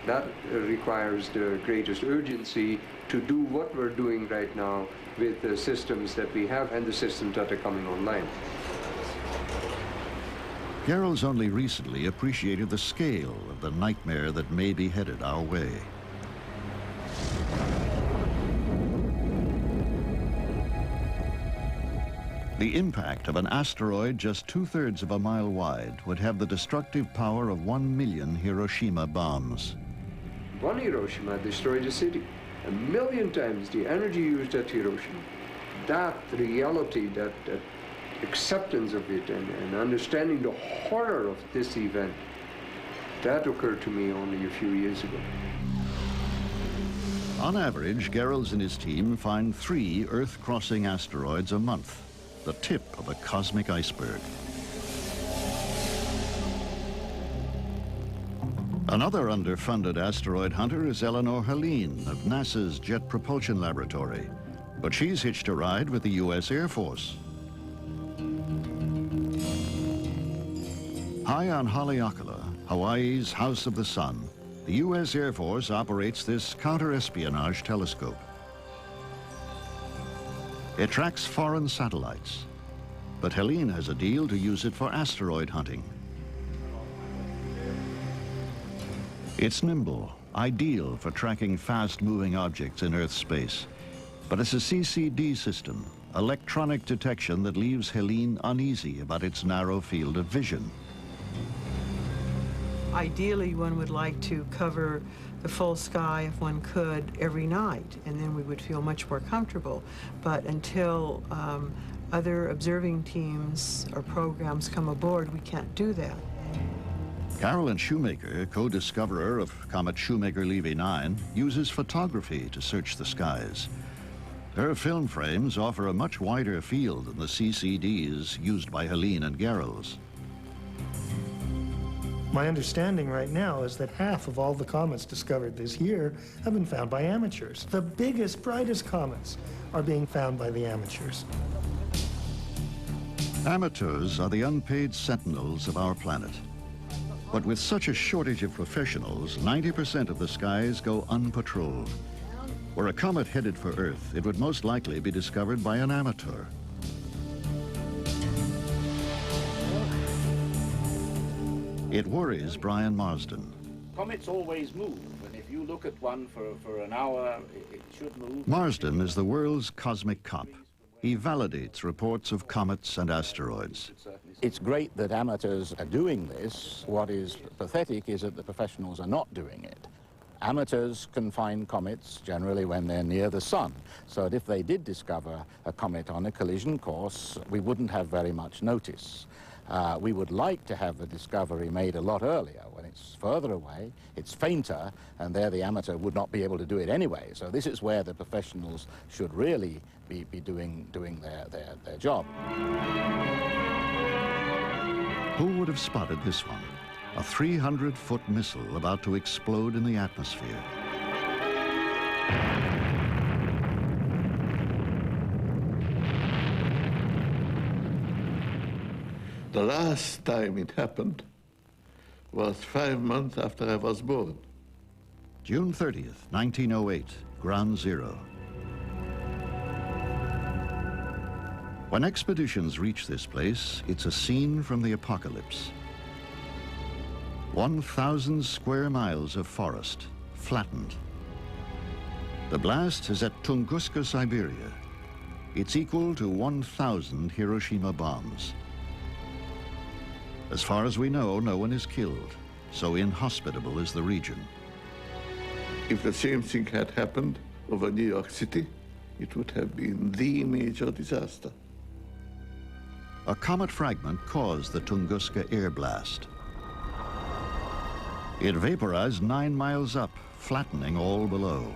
That requires the greatest urgency to do what we're doing right now with the systems that we have and the systems that are coming online. Garrels only recently appreciated the scale of the nightmare that may be headed our way. The impact of an asteroid just 2/3 of a mile wide would have the destructive power of 1 million Hiroshima bombs. 1 Hiroshima destroyed a city. 1 million times the energy used at Hiroshima. That reality, that acceptance of it and understanding the horror of this event, that occurred to me only a few years ago. On average, Garrels and his team find 3 Earth-crossing asteroids a month, the tip of a cosmic iceberg. Another underfunded asteroid hunter is Eleanor Helene of NASA's Jet Propulsion Laboratory, but she's hitched a ride with the U.S. Air Force. High on Haleakala, Hawaii's House of the Sun, the U.S. Air Force operates this counter-espionage telescope. It tracks foreign satellites, but Helene has a deal to use it for asteroid hunting. It's nimble, ideal for tracking fast-moving objects in Earth space, but it's a CCD system, electronic detection, that leaves Helene uneasy about its narrow field of vision. Ideally, one would like to cover the full sky, if one could, every night, and then we would feel much more comfortable. But until other observing teams or programs come aboard, we can't do that. Carolyn Shoemaker, co-discoverer of comet Shoemaker-Levy 9, uses photography to search the skies. Her film frames offer a much wider field than the CCDs used by Helene and Garrels. My understanding right now is that half of all the comets discovered this year have been found by amateurs. The biggest, brightest comets are being found by the amateurs. Amateurs are the unpaid sentinels of our planet. But with such a shortage of professionals, 90% of the skies go unpatrolled. Were a comet headed for Earth, it would most likely be discovered by an amateur. It worries Brian Marsden. Comets always move, and if you look at one for an hour, it should move. Marsden is the world's cosmic cop. He validates reports of comets and asteroids. It's great that amateurs are doing this. What is pathetic is that the professionals are not doing it. Amateurs can find comets generally when they're near the sun, so that if they did discover a comet on a collision course, we wouldn't have very much notice. We would like to have the discovery made a lot earlier. When it's further away, it's fainter, and there the amateur would not be able to do it anyway. So this is where the professionals should really be doing their job. Who would have spotted this one? A 300-foot missile about to explode in the atmosphere. The last time it happened was 5 months after I was born. June 30th, 1908, Ground Zero. When expeditions reach this place, it's a scene from the apocalypse. 1,000 square miles of forest, flattened. The blast is at Tunguska, Siberia. It's equal to 1,000 Hiroshima bombs. As far as we know, no one is killed, so inhospitable is the region. If the same thing had happened over New York City, it would have been the major disaster. A comet fragment caused the Tunguska air blast. It vaporized 9 miles up, flattening all below.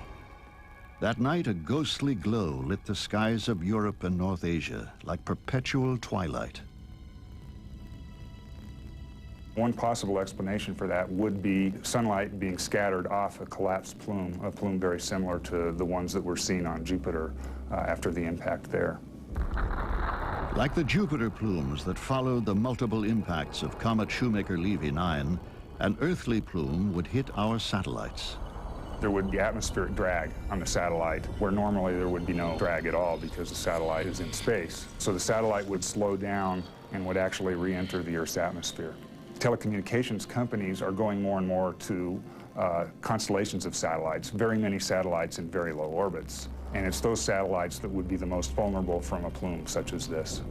That night, a ghostly glow lit the skies of Europe and North Asia like perpetual twilight. One possible explanation for that would be sunlight being scattered off a collapsed plume, a plume very similar to the ones that were seen on Jupiter after the impact there. Like the Jupiter plumes that followed the multiple impacts of comet Shoemaker-Levy 9, an earthly plume would hit our satellites. There would be atmospheric drag on the satellite, where normally there would be no drag at all because the satellite is in space. So the satellite would slow down and would actually re-enter the Earth's atmosphere. Telecommunications companies are going more and more to constellations of satellites, very many satellites in very low orbits. And it's those satellites that would be the most vulnerable from a plume such as this.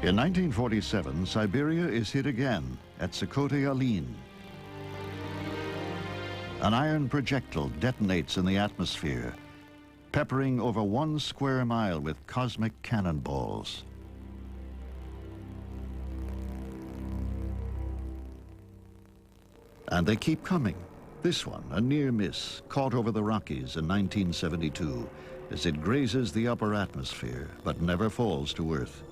In 1947, Siberia is hit again at Sokote-Alin. An iron projectile detonates in the atmosphere, peppering over 1 square mile with cosmic cannonballs. And they keep coming. This one, a near miss, caught over the Rockies in 1972 as it grazes the upper atmosphere, but never falls to Earth.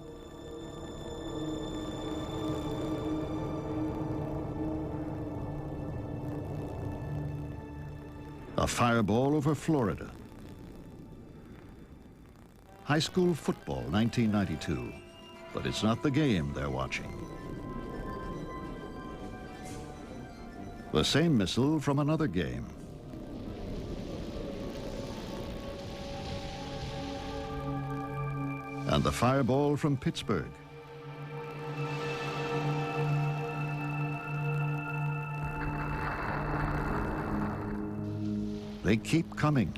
A fireball over Florida. High school football, 1992. But it's not the game they're watching. The same missile from another game. And the fireball from Pittsburgh. They keep coming.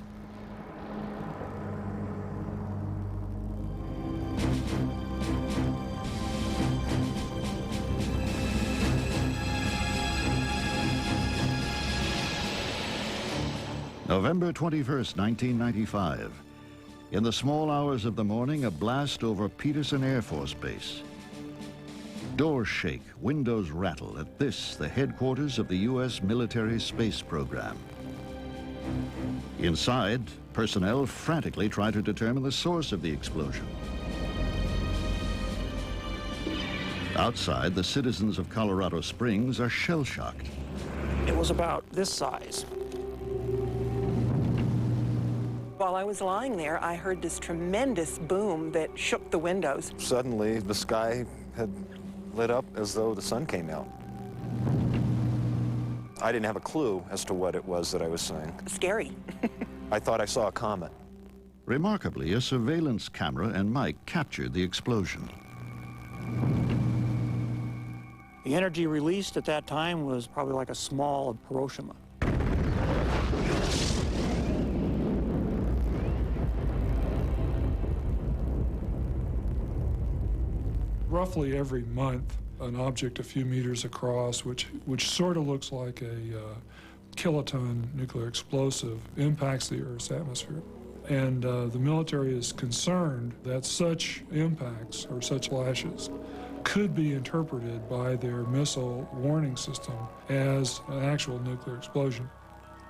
November 21st, 1995. In the small hours of the morning, a blast over Peterson Air Force Base. Doors shake, windows rattle at this, the headquarters of the U.S. military space program. Inside, personnel frantically try to determine the source of the explosion. Outside, the citizens of Colorado Springs are shell-shocked. It was about this size. While I was lying there, I heard this tremendous boom that shook the windows. Suddenly, the sky had lit up as though the sun came out. I didn't have a clue as to what it was that I was seeing. Scary. I thought I saw a comet. Remarkably, a surveillance camera and mic captured the explosion. The energy released at that time was probably like a small Hiroshima. roughly every month, an object a few meters across, which sort of looks like a kiloton nuclear explosive, impacts the Earth's atmosphere. And the military is concerned that such impacts or such flashes could be interpreted by their missile warning system as an actual nuclear explosion.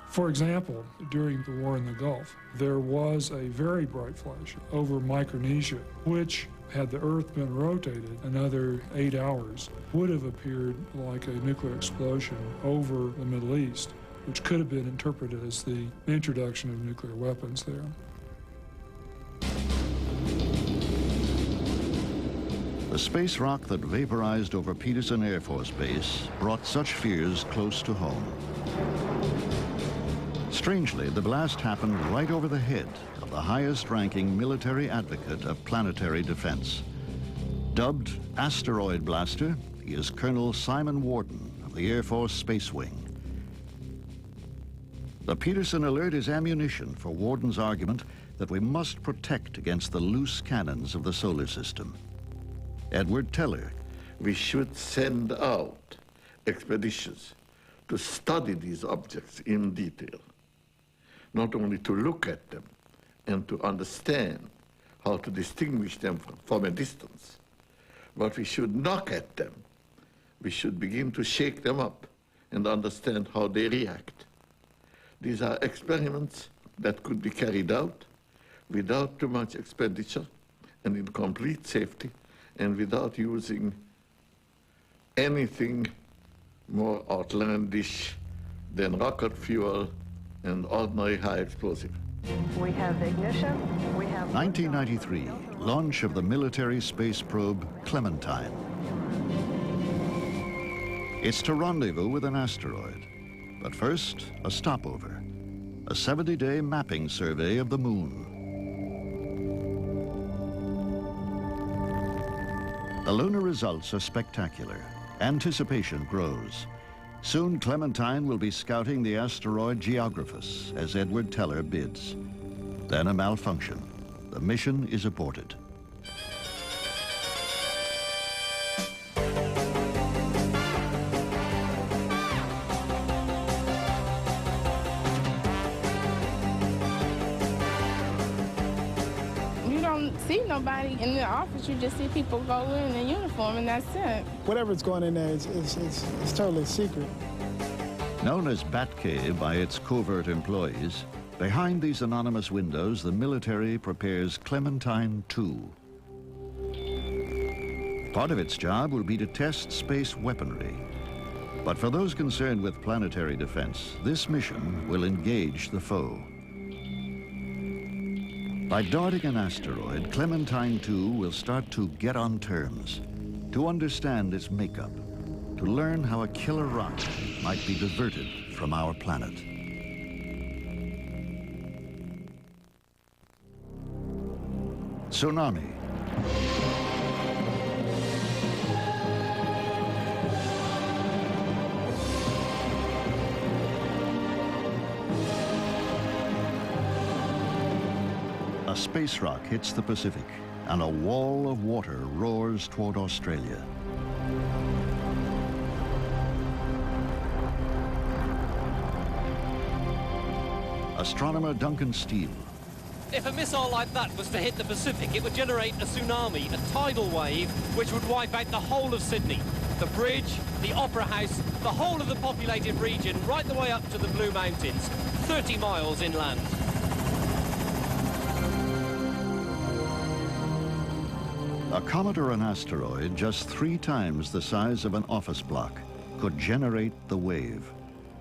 For example, during the war in the Gulf, there was a very bright flash over Micronesia, which, had the Earth been rotated another 8 hours, would have appeared like a nuclear explosion over the Middle East, which could have been interpreted as the introduction of nuclear weapons there. The space rock that vaporized over Peterson Air Force Base brought such fears close to home. Strangely, the blast happened right over the head of the highest-ranking military advocate of planetary defense. Dubbed Asteroid Blaster, he is Colonel Simon Warden of the Air Force Space Wing. The Peterson alert is ammunition for Warden's argument that we must protect against the loose cannons of the solar system. Edward Teller. We should send out expeditions to study these objects in detail, not only to look at them and to understand how to distinguish them from a distance, but we should knock at them. We should begin to shake them up and understand how they react. These are experiments that could be carried out without too much expenditure and in complete safety and without using anything more outlandish than rocket fuel and ordinary high explosive. We have ignition. We have 1993, launch of the military space probe Clementine. It's to rendezvous with an asteroid. But first, a stopover, a 70-day mapping survey of the moon. The lunar results are spectacular. Anticipation grows. Soon, Clementine will be scouting the asteroid Geographus, as Edward Teller bids. Then a malfunction. The mission is aborted. See nobody in the office. You just see people go in uniform, and that's it. Whatever's going in there is totally secret. Known as Batcave by its covert employees, behind these anonymous windows, the military prepares Clementine 2. Part of its job will be to test space weaponry. But for those concerned with planetary defense, this mission will engage the foe. By dodging an asteroid, Clementine 2 will start to get on terms, to understand its makeup, to learn how a killer rock might be diverted from our planet. Tsunami. A space rock hits the Pacific, and a wall of water roars toward Australia. Astronomer Duncan Steele. If a missile like that was to hit the Pacific, it would generate a tsunami, a tidal wave, which would wipe out the whole of Sydney. The bridge, the Opera House, the whole of the populated region, right the way up to the Blue Mountains, 30 miles inland. A comet or an asteroid just 3 times the size of an office block could generate the wave.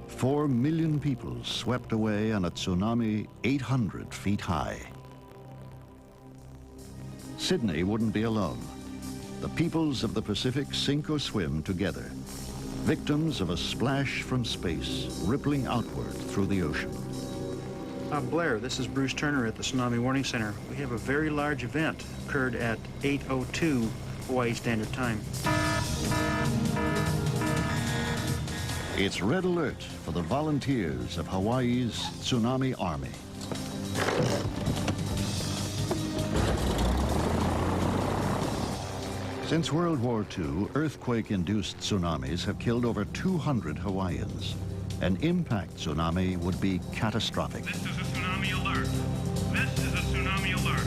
4 million people swept away on a tsunami 800 feet high. Sydney wouldn't be alone. The peoples of the Pacific sink or swim together, victims of a splash from space rippling outward through the ocean. Blair, this is Bruce Turner at the Tsunami Warning Center. We have a very large event occurred at 8:02 Hawaii Standard Time. It's red alert for the volunteers of Hawaii's Tsunami Army. Since World War II, earthquake-induced tsunamis have killed over 200 Hawaiians. An impact tsunami would be catastrophic. This is a tsunami alert. This is a tsunami alert.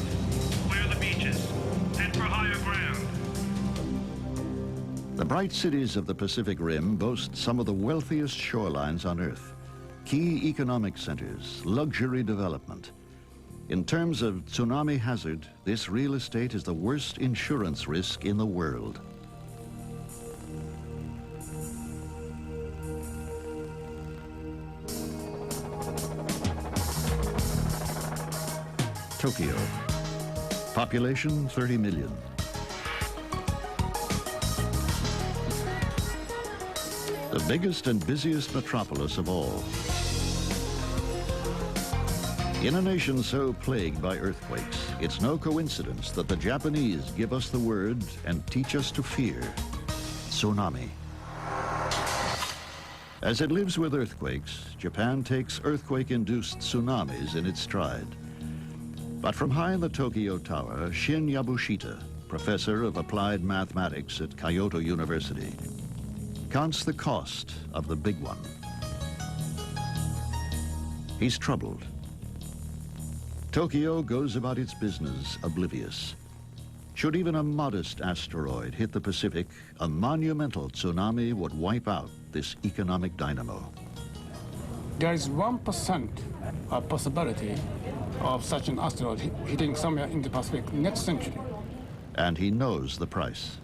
Clear the beaches. Head for higher ground. The bright cities of the Pacific Rim boast some of the wealthiest shorelines on Earth. Key economic centers, luxury development. In terms of tsunami hazard, this real estate is the worst insurance risk in the world. Tokyo. Population 30 million. The biggest and busiest metropolis of all. In a nation so plagued by earthquakes, it's no coincidence that the Japanese give us the word and teach us to fear: tsunami. As it lives with earthquakes, Japan takes earthquake-induced tsunamis in its stride. But from high in the Tokyo Tower, Shin Yabushita, professor of applied mathematics at Kyoto University, counts the cost of the big one. He's troubled. Tokyo goes about its business oblivious. Should even a modest asteroid hit the Pacific, a monumental tsunami would wipe out this economic dynamo. There is 1% possibility of such an asteroid hitting somewhere in the Pacific next century. And he knows the price.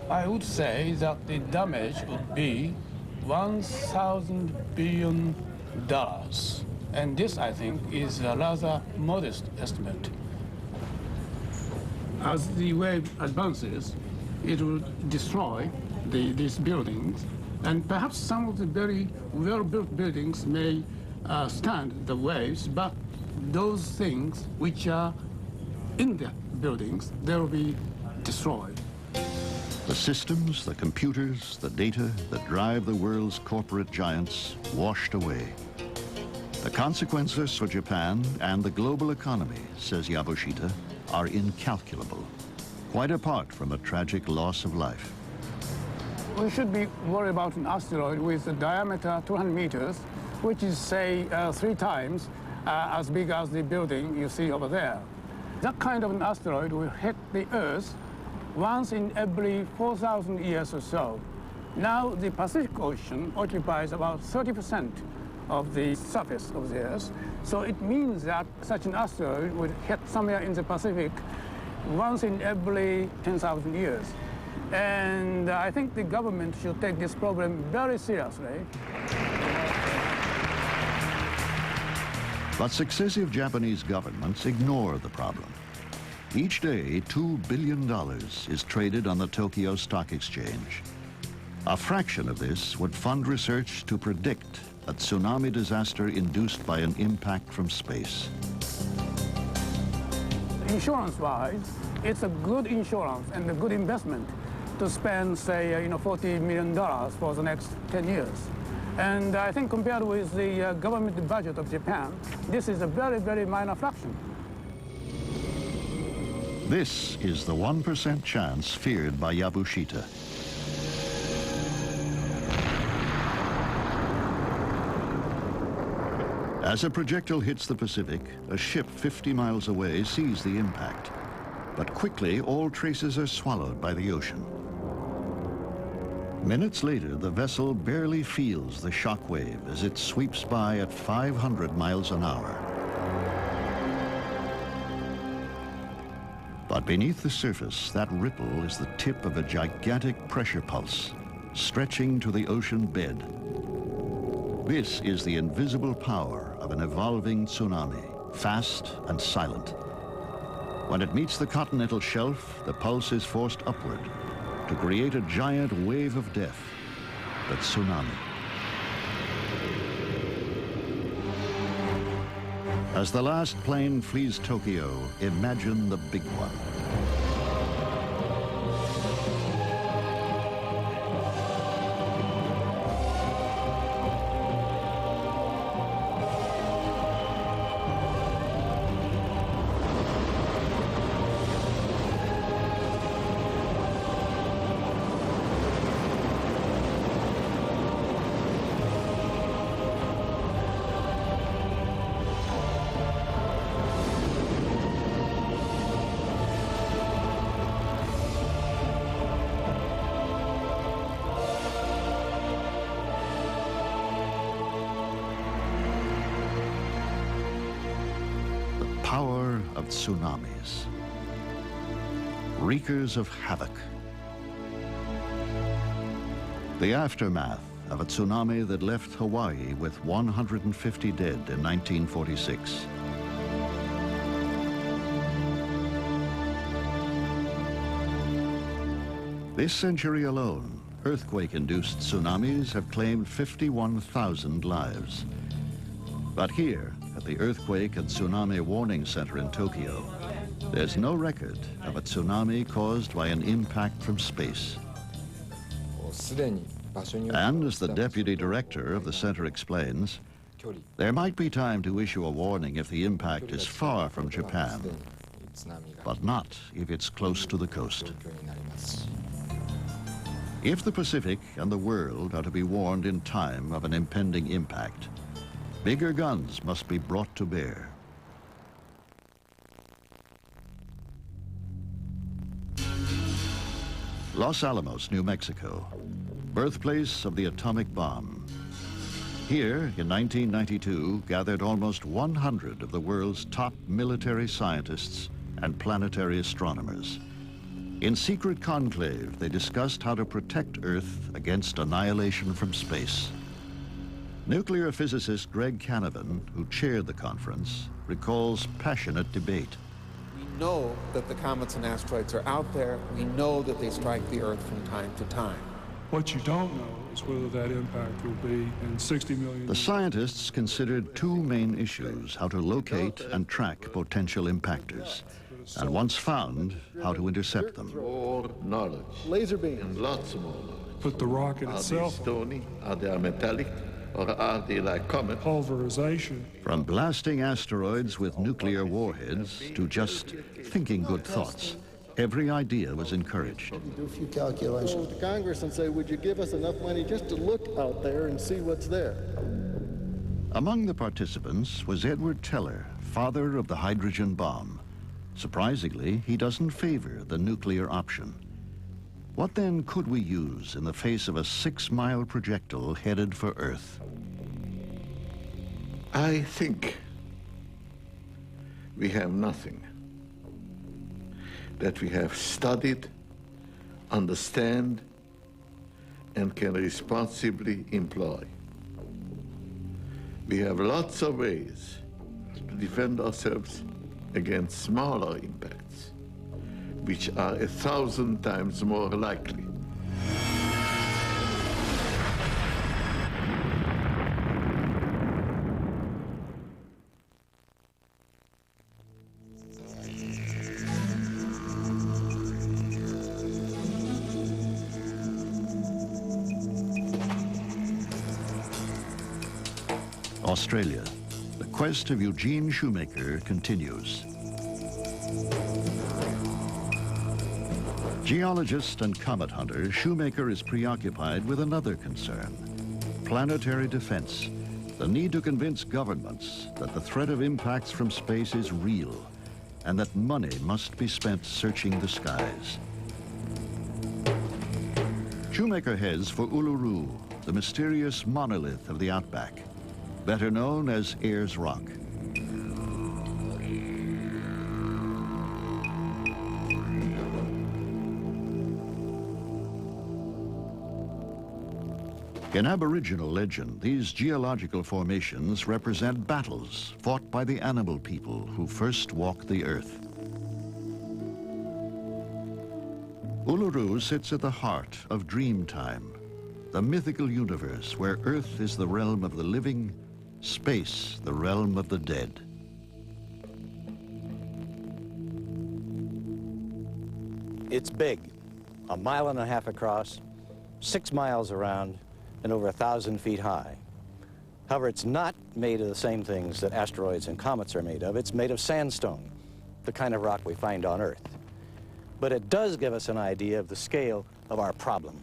I would say that the damage would be $1,000 billion. And this, I think, is a rather modest estimate. As the wave advances, it will destroy these buildings, and perhaps some of the very well-built buildings may stand the waves, but those things which are in the buildings, they will be destroyed. The systems, the computers, the data that drive the world's corporate giants washed away. The consequences for Japan and the global economy, says Yabushita, are incalculable, quite apart from a tragic loss of life. We should be worried about an asteroid with a diameter 200 meters, which is, say, 3 times as big as the building you see over there. That kind of an asteroid will hit the Earth once in every 4,000 years or so. Now, the Pacific Ocean occupies about 30% of the surface of the Earth, so it means that such an asteroid would hit somewhere in the Pacific once in every 10,000 years. And I think the government should take this problem very seriously. But successive Japanese governments ignore the problem. Each day, $2 billion is traded on the Tokyo Stock Exchange. A fraction of this would fund research to predict a tsunami disaster induced by an impact from space. Insurance-wise, it's a good insurance and a good investment to spend, say, $40 million for the next 10 years. And I think compared with the government budget of Japan, this is a very, very minor fraction. This is the 1% chance feared by Yabushita. As a projectile hits the Pacific, a ship 50 miles away sees the impact. But quickly, all traces are swallowed by the ocean. Minutes later, the vessel barely feels the shock wave as it sweeps by at 500 miles an hour. But beneath the surface, that ripple is the tip of a gigantic pressure pulse, stretching to the ocean bed. This is the invisible power of an evolving tsunami, fast and silent. When it meets the continental shelf, the pulse is forced upward to create a giant wave of death, the tsunami. As the last plane flees Tokyo, imagine the big one. power of tsunamis. Wreakers of havoc. The aftermath of a tsunami that left Hawaii with 150 dead in 1946. This century alone, earthquake-induced tsunamis have claimed 51,000 lives. But here, at the Earthquake and Tsunami Warning Center in Tokyo, there's no record of a tsunami caused by an impact from space. And as the deputy director of the center explains, there might be time to issue a warning if the impact is far from Japan, but not if it's close to the coast. If the Pacific and the world are to be warned in time of an impending impact, bigger guns must be brought to bear. Los Alamos, New Mexico, birthplace of the atomic bomb. Here, in 1992, gathered almost 100 of the world's top military scientists and planetary astronomers. In secret conclave, they discussed how to protect Earth against annihilation from space. Nuclear physicist Greg Canavan, who chaired the conference, recalls passionate debate. We know that the comets and asteroids are out there. We know that they strike the Earth from time to time. What you don't know is whether that impact will be in 60 million. The scientists considered two main issues: how to locate and track potential impactors, and once found, how to intercept them. More knowledge. Laser beams. And lots more knowledge. But the rocket itself. Are they stony? Are they metallic? Or are they like comets? Pulverization. From blasting asteroids with nuclear warheads to just thinking good thoughts, every idea was encouraged. Do a few calculations. Go to Congress and say, would you give us enough money just to look out there and see what's there? Among the participants was Edward Teller, father of the hydrogen bomb. Surprisingly, he doesn't favor the nuclear option. What then could we use in the face of a 6-mile projectile headed for Earth? I think we have nothing that we have studied, understand, and can responsibly employ. We have lots of ways to defend ourselves against smaller impacts, which are 1,000 times more likely. Australia, the quest of Eugene Shoemaker continues. Geologist and comet hunter, Shoemaker is preoccupied with another concern: planetary defense, the need to convince governments that the threat of impacts from space is real and that money must be spent searching the skies. Shoemaker heads for Uluru, the mysterious monolith of the outback, better known as Ayers Rock. In Aboriginal legend, these geological formations represent battles fought by the animal people who first walked the earth. Uluru sits at the heart of Dreamtime, the mythical universe where Earth is the realm of the living, space the realm of the dead. It's big, 1.5 miles across, 6 miles around, and over 1,000 feet high. However, it's not made of the same things that asteroids and comets are made of. It's made of sandstone, the kind of rock we find on Earth. But it does give us an idea of the scale of our problem.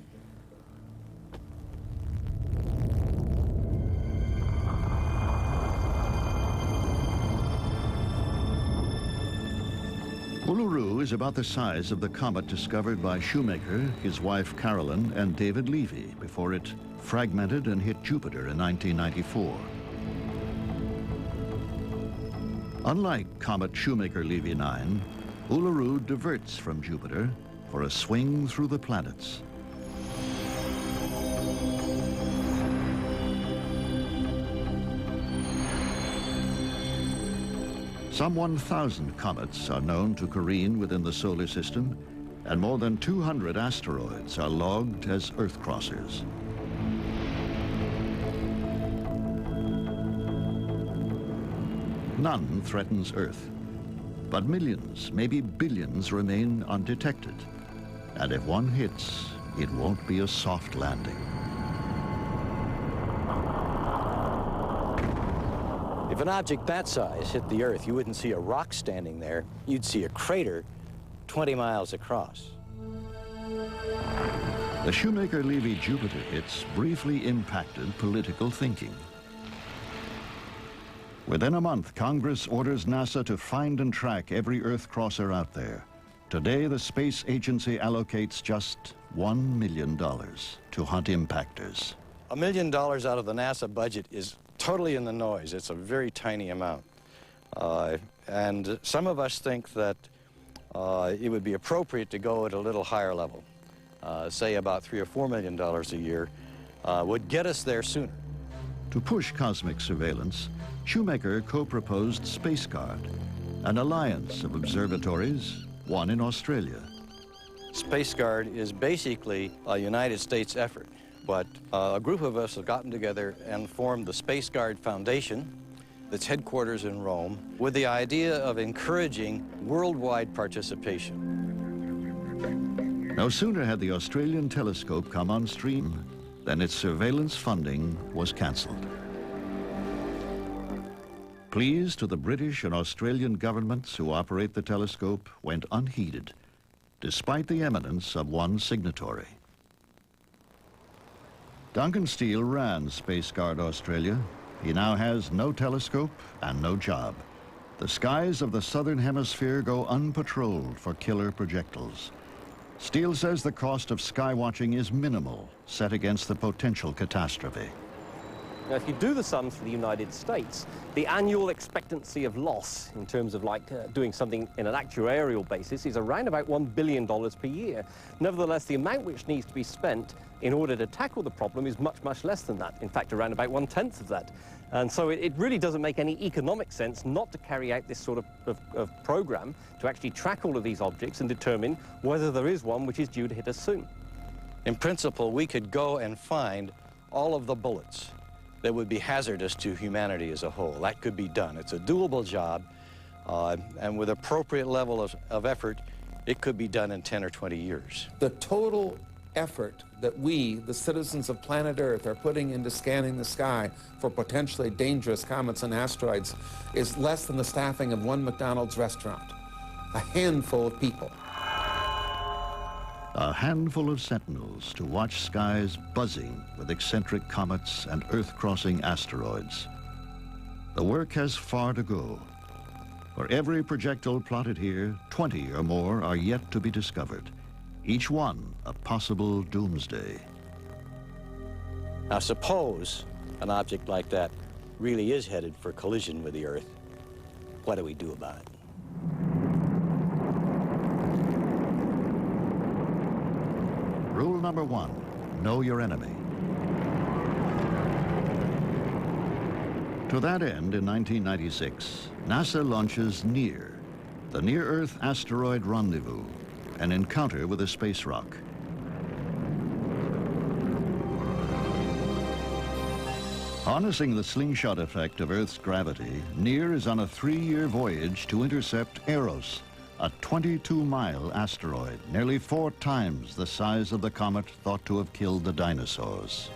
Uluru is about the size of the comet discovered by Shoemaker, his wife Carolyn, and David Levy before it fragmented and hit Jupiter in 1994. Unlike comet Shoemaker-Levy 9, Uluru diverts from Jupiter for a swing through the planets. Some 1,000 comets are known to careen within the solar system, and more than 200 asteroids are logged as Earth crossers. None threatens Earth, but millions, maybe billions, remain undetected. And if one hits, it won't be a soft landing. If an object that size hit the Earth, you wouldn't see a rock standing there. You'd see a crater 20 miles across. The Shoemaker-Levy Jupiter hits briefly impacted political thinking. Within a month, Congress orders NASA to find and track every Earth crosser out there. Today, the space agency allocates just $1 million to hunt impactors. $1 million out of the NASA budget is totally in the noise. It's a very tiny amount. And some of us think that it would be appropriate to go at a little higher level. Say about $3 or $4 million a year would get us there sooner. To push cosmic surveillance, Shoemaker co-proposed SpaceGuard, an alliance of observatories, one in Australia. SpaceGuard is basically a United States effort, but a group of us have gotten together and formed the SpaceGuard Foundation, that's headquarters in Rome, with the idea of encouraging worldwide participation. No sooner had the Australian telescope come on stream than its surveillance funding was cancelled. Pleas to the British and Australian governments who operate the telescope went unheeded, despite the eminence of one signatory. Duncan Steele ran SpaceGuard Australia. He now has no telescope and no job. The skies of the southern hemisphere go unpatrolled for killer projectiles. Steele says the cost of skywatching is minimal, set against the potential catastrophe. Now, if you do the sums for the United States, the annual expectancy of loss in terms of doing something in an actuarial basis is around about $1 billion per year. Nevertheless, the amount which needs to be spent in order to tackle the problem is much, much less than that. In fact, around about 1/10 of that. And so it really doesn't make any economic sense not to carry out this sort of program to actually track all of these objects and determine whether there is one which is due to hit us soon. In principle, we could go and find all of the bullets that would be hazardous to humanity as a whole. That could be done. It's a doable job, and with appropriate level of effort, it could be done in 10 or 20 years. The total effort that we, the citizens of planet Earth, are putting into scanning the sky for potentially dangerous comets and asteroids is less than the staffing of one McDonald's restaurant. A handful of people. A handful of sentinels to watch skies buzzing with eccentric comets and Earth-crossing asteroids. The work has far to go. For every projectile plotted here, 20 or more are yet to be discovered, each one a possible doomsday. Now suppose an object like that really is headed for collision with the Earth. What do we do about it? Rule number 1, know your enemy. To that end, in 1996, NASA launches NEAR, the Near-Earth Asteroid Rendezvous, an encounter with a space rock. Harnessing the slingshot effect of Earth's gravity, NEAR is on a 3-year voyage to intercept Eros, a 22-mile asteroid, nearly 4 times the size of the comet thought to have killed the dinosaurs.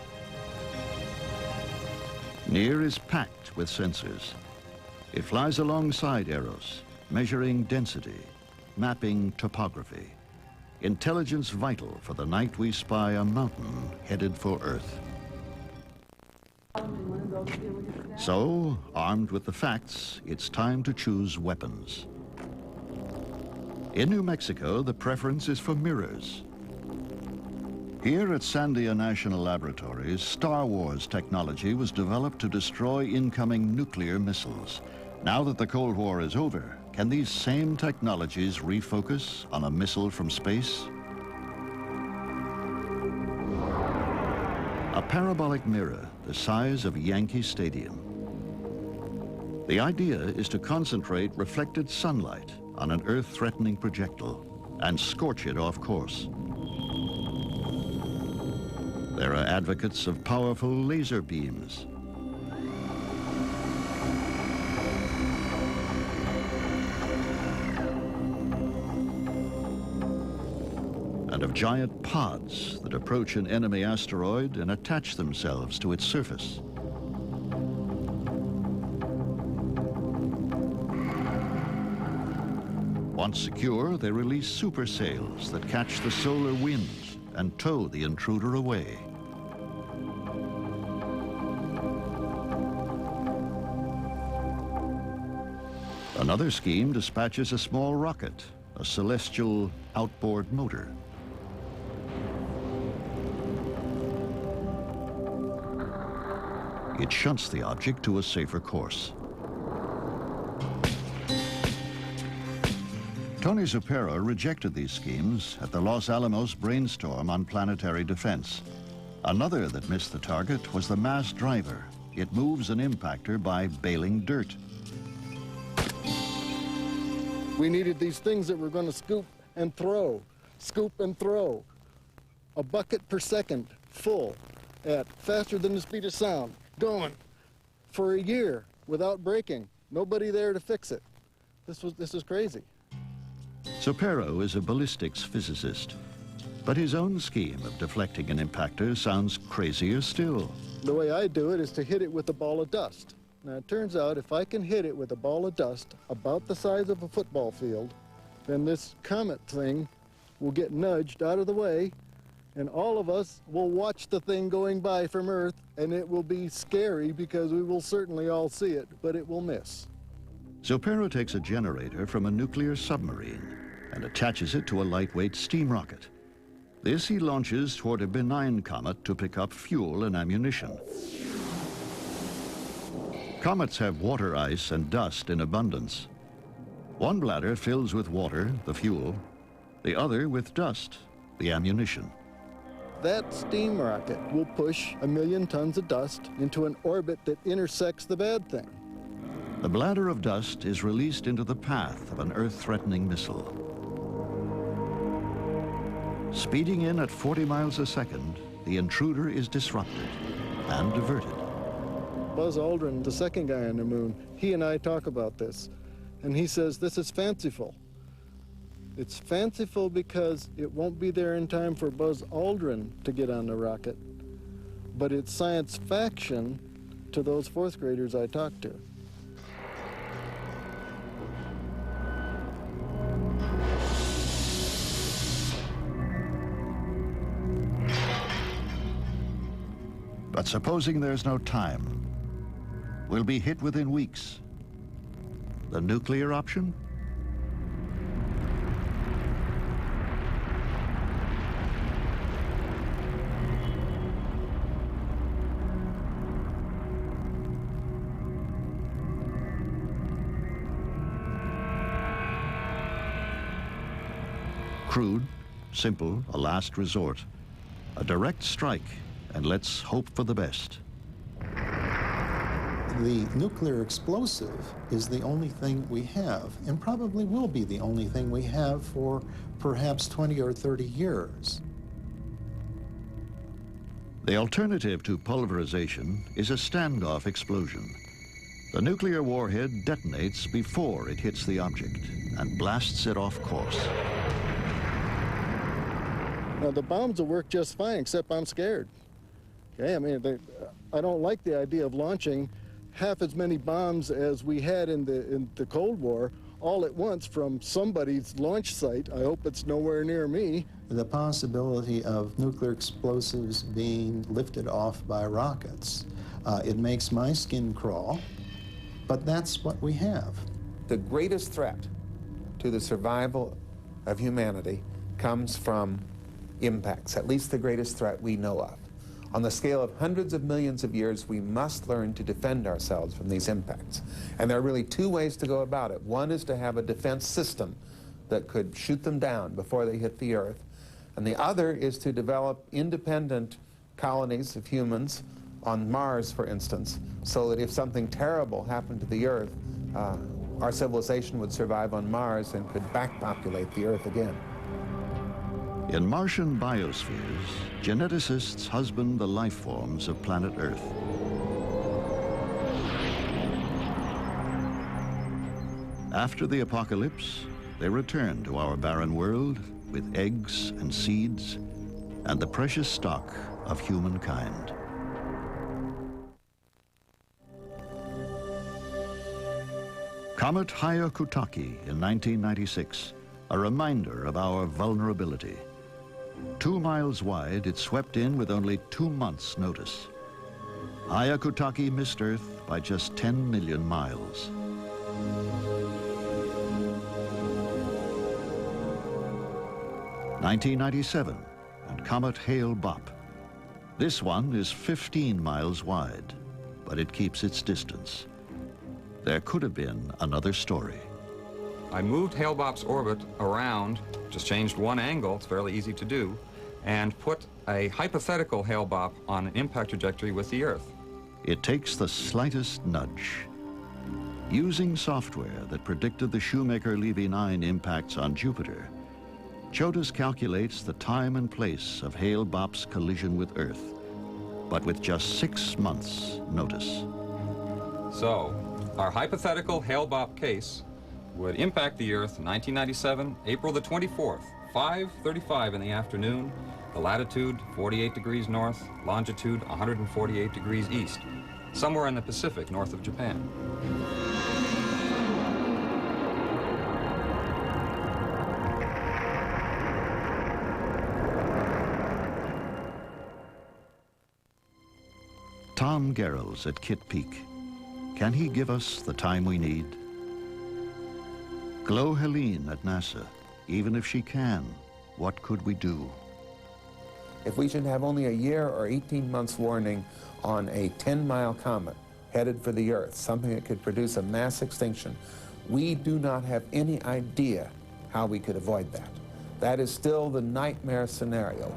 NEAR is packed with sensors. It flies alongside Eros, measuring density, mapping topography. Intelligence vital for the night we spy a mountain headed for Earth. So, armed with the facts, it's time to choose weapons. In New Mexico, the preference is for mirrors. Here at Sandia National Laboratories, Star Wars technology was developed to destroy incoming nuclear missiles. Now that the Cold War is over, can these same technologies refocus on a missile from space? A parabolic mirror the size of Yankee Stadium. The idea is to concentrate reflected sunlight on an Earth-threatening projectile and scorch it off course. There are advocates of powerful laser beams, and of giant pods that approach an enemy asteroid and attach themselves to its surface. Once secure, they release super sails that catch the solar winds and tow the intruder away. Another scheme dispatches a small rocket, a celestial outboard motor. It shunts the object to a safer course. Tony Zuppero rejected these schemes at the Los Alamos brainstorm on planetary defense. Another that missed the target was the mass driver. It moves an impactor by bailing dirt. We needed these things that were going to scoop and throw, a bucket per second, full, at faster than the speed of sound, going for a year without breaking. Nobody there to fix it. This is crazy. Zuppero is a ballistics physicist, but his own scheme of deflecting an impactor sounds crazier still. The way I do it is to hit it with a ball of dust. Now, it turns out if I can hit it with a ball of dust about the size of a football field, then this comet thing will get nudged out of the way, and all of us will watch the thing going by from Earth, and it will be scary because we will certainly all see it, but it will miss. Zuppero takes a generator from a nuclear submarine and attaches it to a lightweight steam rocket. This he launches toward a benign comet to pick up fuel and ammunition. Comets have water ice and dust in abundance. One bladder fills with water, the fuel, the other with dust, the ammunition. That steam rocket will push 1 million tons of dust into an orbit that intersects the bad thing. The bladder of dust is released into the path of an Earth-threatening missile. Speeding in at 40 miles a second, the intruder is disrupted and diverted. Buzz Aldrin, the second guy on the moon, he and I talk about this, and he says this is fanciful. It's fanciful because it won't be there in time for Buzz Aldrin to get on the rocket, but it's science fiction to those fourth graders I talked to. But supposing there's no time, we'll be hit within weeks. The nuclear option? Crude, simple, a last resort. A direct strike, and let's hope for the best. The nuclear explosive is the only thing we have, and probably will be the only thing we have for perhaps 20 or 30 years. The alternative to pulverization is a standoff explosion. The nuclear warhead detonates before it hits the object and blasts it off course. Now, the bombs will work just fine, except I'm scared. Okay, I mean, I don't like the idea of launching half as many bombs as we had in the Cold War all at once from somebody's launch site. I hope it's nowhere near me. The possibility of nuclear explosives being lifted off by rockets, it makes my skin crawl, but that's what we have. The greatest threat to the survival of humanity comes from impacts, at least the greatest threat we know of. On the scale of hundreds of millions of years, we must learn to defend ourselves from these impacts. And there are really two ways to go about it. One is to have a defense system that could shoot them down before they hit the Earth. And the other is to develop independent colonies of humans on Mars, for instance, so that if something terrible happened to the Earth, our civilization would survive on Mars and could backpopulate the Earth again. In Martian biospheres, geneticists husband the life forms of planet Earth. After the apocalypse, they return to our barren world with eggs and seeds and the precious stock of humankind. Comet Hale-Bopp in 1996, a reminder of our vulnerability. 2 miles wide, it swept in with only 2 months' notice. Hale-Bopp missed Earth by just 10 million miles. (1997) and Comet Hale-Bopp. This one is 15 miles wide, but it keeps its distance. There could have been another story. I moved Hale-Bopp's orbit around, just changed one angle, it's fairly easy to do, and put a hypothetical Hale-Bopp on an impact trajectory with the Earth. It takes the slightest nudge. Using software that predicted the Shoemaker-Levy 9 impacts on Jupiter, CHOTUS calculates the time and place of Hale-Bopp's collision with Earth, but with just 6 months' notice. So, our hypothetical Hale-Bopp case would impact the Earth in 1997, April the 24th, 5:35 in the afternoon, the latitude 48 degrees north, longitude 148 degrees east, somewhere in the Pacific north of Japan. Tom Garrels at Kitt Peak. Can he give us the time we need? Glo Helene at NASA. Even if she can, what could we do? If we should have only a year or 18 months warning on a 10-mile comet headed for the Earth, something that could produce a mass extinction, we do not have any idea how we could avoid that. That is still the nightmare scenario.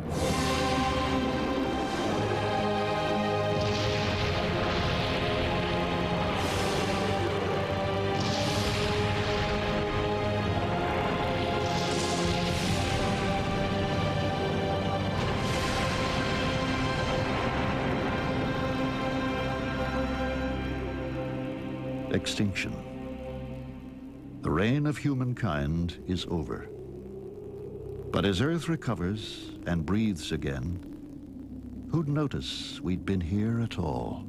Extinction. The reign of humankind is over. But as Earth recovers and breathes again, who'd notice we'd been here at all?